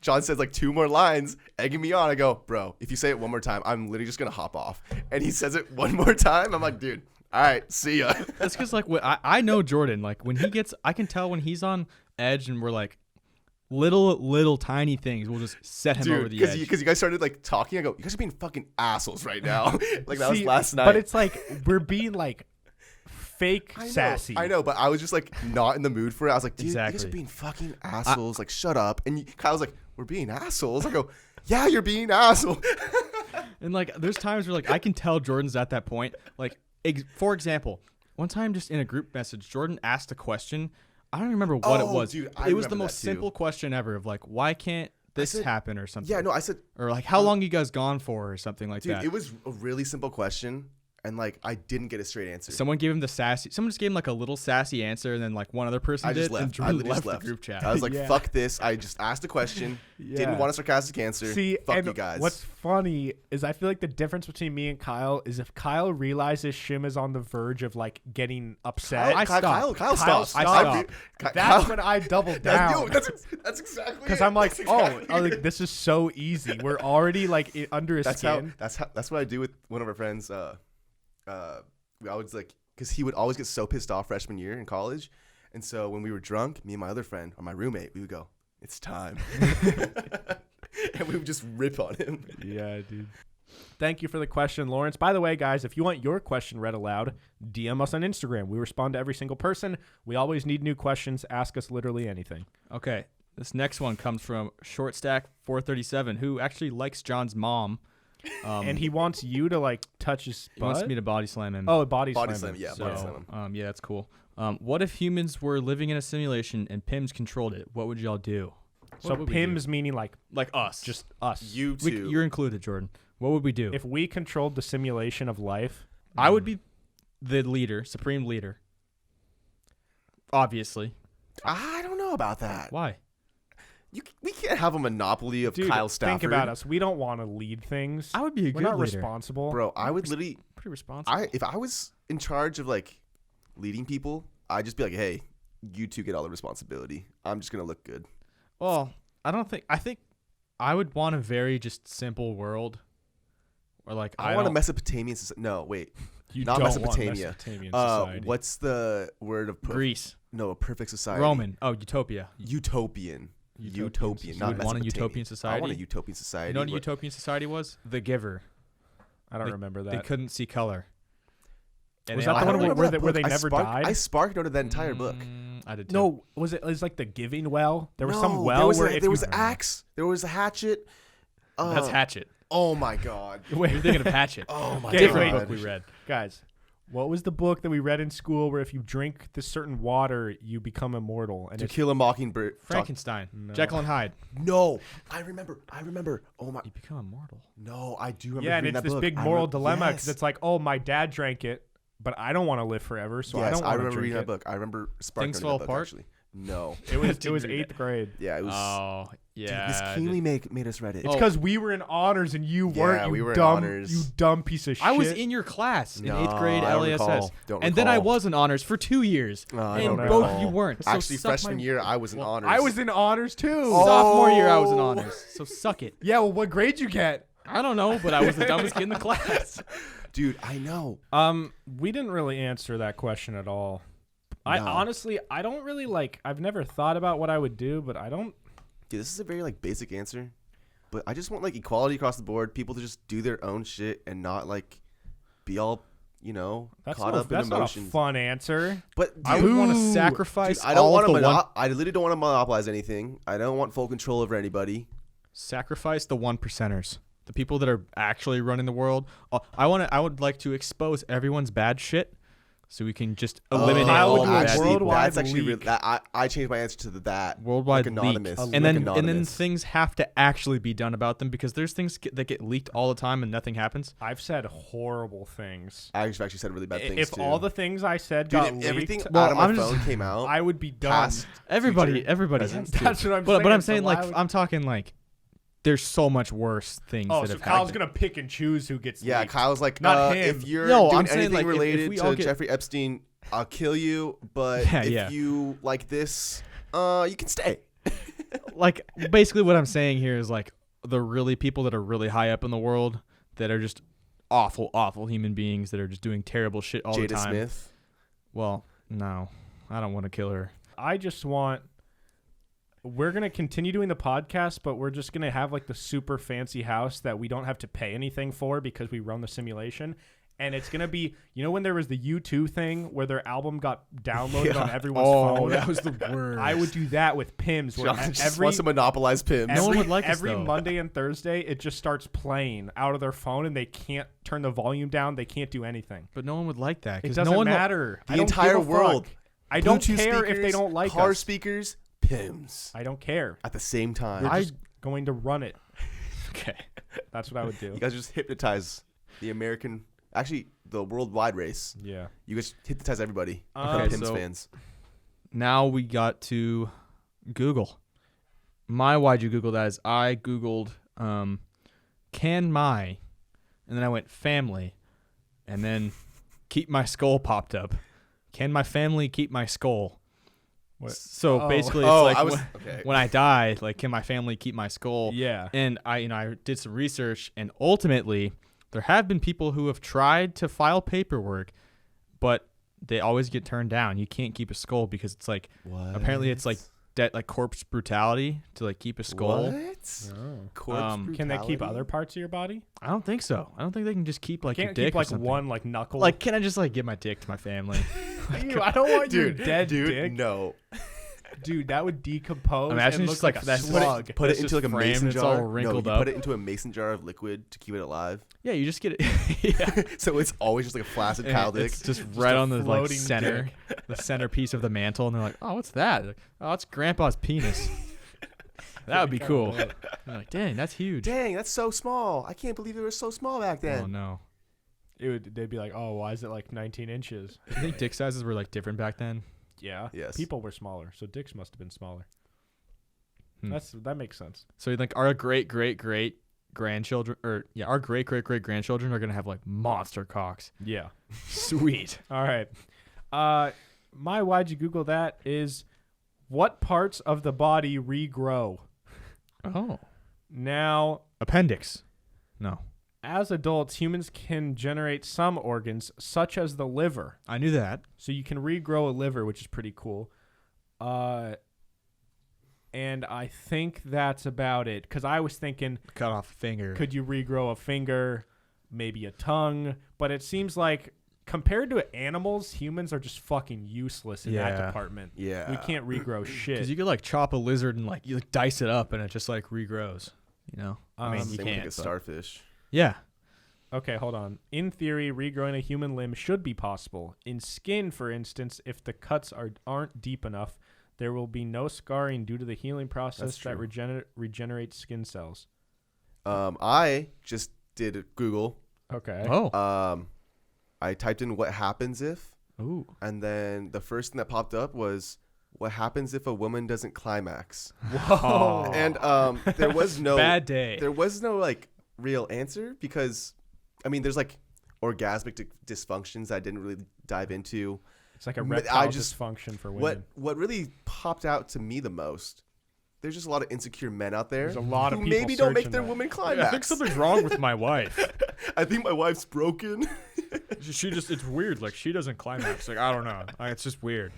S3: John says like 2 more lines, egging me on. I go, bro, if you say it one more time, I'm literally just gonna hop off. And he says it one more time. I'm like, dude, all right, see ya.
S2: That's because like I know Jordan. Like when he gets, I can tell when he's on edge, and we're like little tiny things will just set him over the edge.
S3: Because you guys started like talking. I go, you guys are being fucking assholes right now. Like that was
S1: See,
S3: last night.
S1: But it's like we're being like fake
S3: I know,
S1: sassy.
S3: I know, but I was just like not in the mood for it. I was like, dude, you guys are
S2: Exactly.
S3: being fucking assholes. Like, shut up. And Kyle's like, we're being assholes. I go, yeah, you're being asshole.
S2: And like there's times where like I can tell Jordan's at that point. Like for example, one time just in a group message, Jordan asked a question. I don't remember what it
S3: Oh,
S2: was.
S3: dude,
S2: it
S3: I
S2: was the
S3: remember
S2: most
S3: that too.
S2: simple question ever of like, why can't this
S3: said-
S2: happen or something?
S3: Yeah, no, I said,
S2: Or like, how long you guys gone for or something like
S3: dude,
S2: that.
S3: it was a really simple question. And like, I didn't get a straight answer.
S2: Someone gave him the sassy. Someone just gave him like a little sassy answer, and then like one other person
S3: I just
S2: did, and
S3: left. I
S2: Jordan
S3: literally just
S2: left
S3: left.
S2: the group chat.
S3: I was like,
S1: Yeah.
S3: fuck this. I just asked a question.
S1: Yeah.
S3: Didn't want a sarcastic answer.
S1: See,
S3: fuck
S1: and
S3: you guys.
S1: what's funny is I feel like the difference between me and Kyle is if Kyle realizes Shim is on the verge of like getting upset,
S3: Kyle stops.
S1: I
S2: stop.
S1: that's when I double down.
S3: That's exactly
S1: Because
S3: it.
S1: I'm like,
S3: That's
S1: oh,
S3: exactly
S1: like
S3: it.
S1: this is so easy. We're already like under his
S3: That's
S1: skin.
S3: that's what I do with one of our friends. We always like, because he would always get so pissed off freshman year in college, and so when we were drunk, me and my other friend or my roommate, we would go, "It's time," and we would just rip on him.
S1: Yeah, dude. Thank you for the question, Lawrence. By the way, guys, if you want your question read aloud, DM us on Instagram. We respond to every single person. We always need new questions. Ask us literally anything.
S2: Okay, this next one comes from Short Stack 437, who actually likes John's mom.
S1: And he wants you to like touch his
S2: He wants
S1: butt?
S2: me to body slam him.
S1: Oh, body
S3: Body
S1: slam.
S3: slam, yeah,
S2: So,
S3: body slam.
S2: yeah, that's cool. What if humans were living in a simulation and PIMS controlled it? What would y'all do?
S1: So
S2: What would we do?
S1: PIMS meaning like
S2: Like us.
S1: just us.
S3: You too.
S2: You're included, Jordan. What would we do?
S1: If we controlled the simulation of life,
S2: I would be the leader, supreme leader. Obviously.
S3: I don't know about that.
S2: Why?
S3: We can't have a monopoly of
S1: dude,
S3: Kyle Stafford.
S1: think about us. We don't want to lead things.
S2: I would be a
S1: We're
S2: good
S1: not
S2: leader.
S1: responsible.
S3: Bro, I would literally.
S2: Pretty responsible.
S3: If I was in charge of like leading people, I'd just be like, hey, you two get all the responsibility. I'm just gonna look good.
S2: Well, I think I would want a very just simple world. Or like
S3: I want a Mesopotamian society. No, wait.
S1: You
S3: Not
S1: don't
S3: Mesopotamia.
S1: Want Mesopotamian society.
S3: What's the word of
S2: Greece.
S3: No, a perfect society.
S2: Roman. Oh, utopia.
S3: Utopian. Utopian.
S2: You
S3: Not
S2: would want a
S3: Mesopotamian.
S2: utopian society?
S3: I want a utopian society.
S2: You know what a
S3: where-
S2: utopian society was? The Giver.
S1: I don't
S2: they-
S1: remember
S2: They
S1: that.
S2: couldn't see color. And
S1: Was
S2: they
S1: that
S2: all
S1: the
S2: had
S1: one
S2: to-
S1: where
S3: that
S1: where
S3: book.
S1: they never died?
S3: I spark noted that entire book.
S2: I did too.
S1: No, was it like the giving well? There was some
S3: No,
S1: well
S3: there was
S1: where
S3: a,
S1: if
S3: there
S1: you-
S3: was an axe. There was a hatchet.
S2: That's Hatchet.
S3: Oh my god.
S1: Wait,
S2: You're thinking of Hatchet.
S3: Oh my
S1: Okay,
S2: Different
S1: wait.
S2: book we read.
S1: guys, what was the book that we read in school where if you drink this certain water, you become immortal? And
S3: To
S1: it's
S3: Kill a Mockingbird.
S2: Frankenstein.
S1: No.
S2: Jekyll and Hyde.
S3: No, I remember. Oh my.
S2: You become immortal.
S3: No, I do remember.
S1: yeah, and
S3: reading
S1: it's
S3: that
S1: this
S3: book.
S1: big
S3: I
S1: moral
S3: remember-
S1: dilemma because
S3: yes.
S1: it's like, oh, my dad drank it, but I don't want to live forever, so I
S3: Yes,
S1: don't want to
S3: remember
S1: drink
S3: reading
S1: it.
S3: that book. I remember spark
S2: Things
S3: noting
S2: Fall
S3: that book,
S2: Apart?
S3: actually. No.
S1: It was
S2: Didn't read
S1: 8th grade.
S3: Yeah, it was.
S2: Oh,
S3: Dude,
S2: yeah.
S3: Miss
S2: I
S3: Keenly
S2: did.
S3: made us read it.
S1: It's because we were in honors and you
S3: Yeah,
S1: weren't. You
S3: we were in
S1: dumb,
S3: honors.
S1: you dumb piece of shit.
S2: I was in your class in 8th grade
S3: I don't
S2: LASS.
S3: recall. Don't
S2: And then I
S3: recall.
S2: was in honors for 2 years.
S3: I
S2: and
S3: don't
S2: both
S3: recall.
S2: you weren't. So
S3: Actually,
S2: suck
S3: freshman
S2: my-
S3: year, I was in
S2: Well,
S3: honors.
S1: I was in honors too.
S2: Sophomore year, I was in
S3: Oh.
S2: honors. So suck it.
S1: Yeah, well, what grade you get?
S2: I don't know, but I was the dumbest kid in the class.
S3: Dude, I know.
S1: We didn't really answer that question at all. I
S3: No.
S1: honestly, I don't really like. I've never thought about what I would do, but I don't.
S3: Dude, this is a very like basic answer. but I just want like equality across the board. People to just do their own shit and not like be all caught up in
S1: that's
S3: emotions.
S1: not a fun answer.
S3: But
S2: I would want to sacrifice.
S3: I don't
S2: want to.
S3: I literally don't want to monopolize anything. I don't want full control over anybody.
S2: Sacrifice the 1%ers, the people that are actually running the world. I would like to expose everyone's bad shit, so we can just eliminate all bad
S1: actually,
S2: people.
S1: worldwide
S3: that's actually
S1: leak.
S3: I changed my answer to that.
S2: Worldwide
S3: like
S2: leak.
S3: anonymous.
S2: And then
S3: anonymous.
S2: things have to actually be done about them, because there's things that get leaked all the time and nothing happens.
S1: I've said horrible things.
S3: I actually said really bad things
S1: If
S3: too.
S1: all the things I said
S3: Dude,
S1: got
S3: if
S1: leaked,
S3: everything
S2: Well,
S3: out of my
S2: I'm just-
S3: phone came out,
S1: I would be done.
S3: past,
S2: Everybody
S3: future,
S2: has
S3: present.
S2: to.
S1: That's what I'm saying.
S2: But I'm
S1: So
S2: saying,
S1: why
S2: like,
S1: would-
S2: I'm talking like, there's so much worse things
S1: Oh,
S2: that
S1: so
S2: have
S1: Kyle's
S2: happened.
S1: gonna pick and choose who gets
S3: Yeah,
S1: leaked.
S3: Kyle's like,
S1: Not him.
S3: if you're
S2: No,
S3: doing
S2: I'm saying,
S3: anything
S2: like, if
S3: related
S2: we all
S3: to
S2: get-
S3: Jeffrey Epstein, I'll kill you. But if you like this, you can stay.
S2: Like, basically what I'm saying here is, like, the really people that are really high up in the world that are just awful human beings that are just doing terrible shit all the
S3: Jada
S2: time.
S3: Smith.
S2: Well, no, I don't want to kill her.
S1: I just want. We're gonna continue doing the podcast, but we're just gonna have like the super fancy house that we don't have to pay anything for because we run the simulation. And it's gonna be, when there was the U2 thing where their album got downloaded on everyone's phone.
S2: that was the worst.
S1: I would do that with PIMS, where
S3: John just
S1: every
S3: wants to monopolize PIMS.
S2: No one would like us,
S1: every
S2: though.
S1: Monday and Thursday it just starts playing out of their phone, and they can't turn the volume down. They can't do anything.
S2: But no one would like that.
S1: It
S2: 'cause
S1: doesn't
S2: no one
S1: matter.
S3: The
S1: I don't
S3: entire
S1: give a
S3: world.
S1: fuck. I don't
S3: Bluetooth
S1: care if they
S3: speakers,
S1: don't like
S3: car
S1: us.
S3: speakers, PIMS
S1: I don't care.
S3: at the same time.
S1: We're just going to run it.
S2: Okay.
S1: That's what I would do.
S3: You guys just hypnotize the American, actually the worldwide race.
S1: Yeah.
S3: You guys hypnotize everybody.
S2: Okay,
S3: PIMS
S2: so-
S3: fans.
S2: Now we got to Google. Why'd you Google that is I Googled can my, and then I went family, and then keep my skull popped up. Can my family keep my skull?
S1: What?
S2: So basically, it's like
S3: okay.
S2: when I die, like, can my family keep my skull?
S1: Yeah.
S2: And I did some research, and ultimately, there have been people who have tried to file paperwork, but they always get turned down. You can't keep a skull because it's like,
S3: What?
S2: apparently it's like corpse brutality to like keep a skull.
S3: What?
S1: Oh.
S3: Corpse
S1: Can they keep
S3: brutality?
S1: other parts of your body?
S2: I don't think so. I don't think they can just keep like your
S1: Can't
S2: dick
S1: keep
S2: or
S1: like
S2: something.
S1: one like knuckle.
S2: Like, can I just like give my dick to my family?
S1: Ew, I don't want your
S3: Dude,
S1: dead
S3: dude,
S1: dick.
S3: no.
S1: Dude, that would decompose.
S2: Imagine
S1: and
S2: just
S1: look
S2: like
S1: like a
S2: that's
S1: slug.
S3: Put
S2: It's
S3: it into like
S2: just
S3: a
S2: framed,
S3: mason
S2: it's
S3: jar.
S2: all wrinkled
S3: no, you
S2: up.
S3: put it into a mason jar of liquid to keep it alive.
S2: Yeah, you just get it. Yeah.
S3: So it's always just like a flaccid
S2: And
S3: cow dick.
S2: it's just right
S1: a
S2: on the like
S1: floating
S2: center, the centerpiece of the mantle, and they're like, "Oh, what's that?" Like, "Oh, it's Grandpa's penis." That would be cool. They're like, "Dang, that's huge."
S3: Dang, that's so small. I can't believe it was so small back then.
S2: Oh no.
S1: They'd be like, oh, why is it like 19 inches?
S2: I think dick sizes were like different back then.
S1: Yeah.
S3: Yes.
S1: People were smaller, so dicks must have been smaller.
S2: Hmm.
S1: That makes sense.
S2: So like our great grandchildren, our great grandchildren are gonna have like monster cocks.
S1: Yeah.
S2: Sweet.
S1: All right. My why'd you Google that is what parts of the body regrow?
S2: Oh.
S1: Now,
S2: Appendix. No.
S1: as adults, humans can generate some organs, such as the liver.
S2: I knew that.
S1: So you can regrow a liver, which is pretty cool. And I think that's about it. Because I was thinking,
S2: Cut off a finger.
S1: could you regrow a finger, maybe a tongue? But it seems like compared to animals, humans are just fucking useless in that
S2: Yeah.
S1: department.
S3: Yeah.
S1: We can't regrow shit.
S2: Because you could like chop a lizard and like you like dice it up and it just like regrows. You know. I mean,
S1: Um,
S2: you
S3: Same
S2: can't.
S3: with like a
S2: but-
S3: starfish.
S2: Yeah.
S1: Okay, hold on. In theory, regrowing a human limb should be possible. In skin, for instance, if the cuts aren't deep enough, there will be no scarring due to the healing process that regenerates skin cells.
S3: I just did Google.
S1: Okay.
S2: Oh.
S3: I typed in what happens if,
S2: Ooh.
S3: and then the first thing that popped up was what happens if a woman doesn't climax.
S1: Whoa.
S3: And there was no
S2: Bad day.
S3: There was no like real answer because, I mean, there's like orgasmic dysfunctions that I didn't really dive into.
S1: It's like a
S3: But
S1: reptile
S3: I just-
S1: dysfunction for women.
S3: What really popped out to me the most, there's just a lot of insecure men out there
S1: There's a lot of
S3: who
S1: people
S3: maybe don't make
S1: searching
S3: their
S1: that.
S3: woman
S2: Yeah,
S3: climax.
S2: I think something's wrong with my wife.
S3: I think my wife's broken.
S2: She just, it's weird. Like, she doesn't climax. Like, I don't know. It's just weird.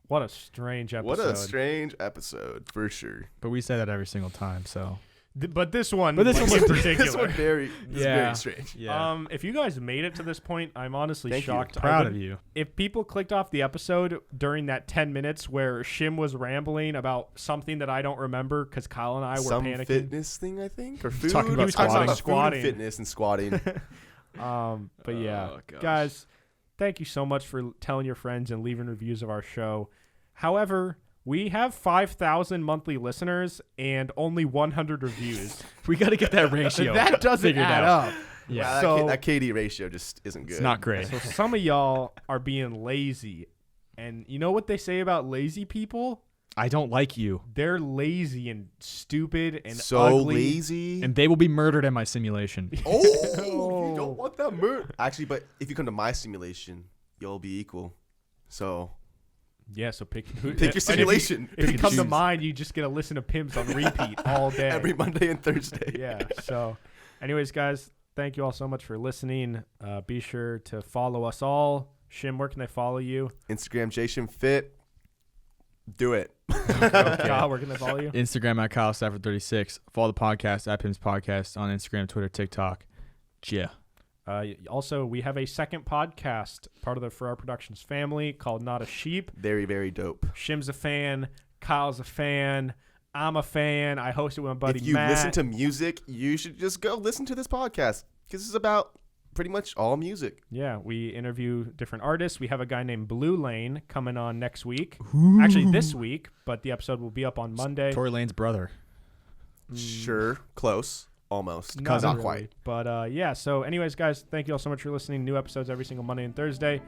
S1: What a strange episode.
S3: What a strange episode, for sure.
S2: But we say that every single time, so.
S1: But this one,
S2: But this
S1: like,
S2: one
S1: in
S2: was-
S1: particular.
S3: This one very
S2: Yeah.
S3: strange.
S2: Yeah.
S1: If you guys made it to this point, I'm honestly
S3: Thank you.
S1: shocked. I
S2: Proud
S1: would-
S2: of you.
S1: If people clicked off the episode during that 10 minutes where Shim was rambling about something that I don't remember because Kyle and I were
S3: Some
S1: panicking.
S3: fitness thing, I think, or food.
S2: Talking about
S3: He was talking about
S1: squatting.
S3: food and fitness and squatting.
S1: But yeah,
S2: Oh, gosh.
S1: guys, thank you so much for telling your friends and leaving reviews of our show. However, we have 5,000 monthly listeners and only 100 reviews.
S2: We got to get that ratio.
S1: That doesn't
S2: figured
S1: add
S2: out.
S1: up.
S2: Yeah.
S3: Wow,
S1: So-
S3: that KD ratio just isn't good.
S2: It's not great.
S1: So some of y'all are being lazy. And you know what they say about lazy people?
S2: I don't like you.
S1: They're lazy and stupid and
S3: So
S1: ugly.
S3: lazy.
S2: And they will be murdered in my simulation.
S3: Oh, you don't want that murder. Actually, but if you come to my simulation, you'll be equal. So
S1: Yeah, so pick
S3: pick
S1: and
S3: your simulation.
S1: If you come to
S2: choose.
S1: mine, you just get to listen to PIMS on repeat all day.
S3: Every Monday and Thursday.
S1: Yeah. So, anyways, guys, thank you all so much for listening. Be sure to follow us all. Shim, where can they follow you?
S3: Instagram JShimFit. Do it.
S1: Kyle, where can they follow you?
S2: Instagram at Kyle Stafford 36. Follow the podcast at PIMS Podcast on Instagram, Twitter, TikTok. Yeah.
S1: Also, we have a second podcast, part of the For Our Productions family, called Not a Sheep.
S3: Very, very dope.
S1: Shim's a fan. Kyle's a fan. I'm a fan. I host it with my buddy
S3: If you
S1: Matt.
S3: listen to music, you should just go listen to this podcast because this is about pretty much all music.
S1: Yeah, we interview different artists. We have a guy named Blue Lane coming on next week. Actually, this week, but the episode will be up on Monday.
S2: Tory Lane's brother.
S3: Sure, close, almost,
S1: Not
S3: not
S1: really.
S3: quite.
S1: But yeah, so anyways, guys, thank you all so much for listening. New episodes every single Monday and Thursday.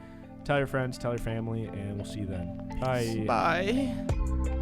S1: Tell your friends, tell your family, and we'll see you then. Bye.
S2: Bye.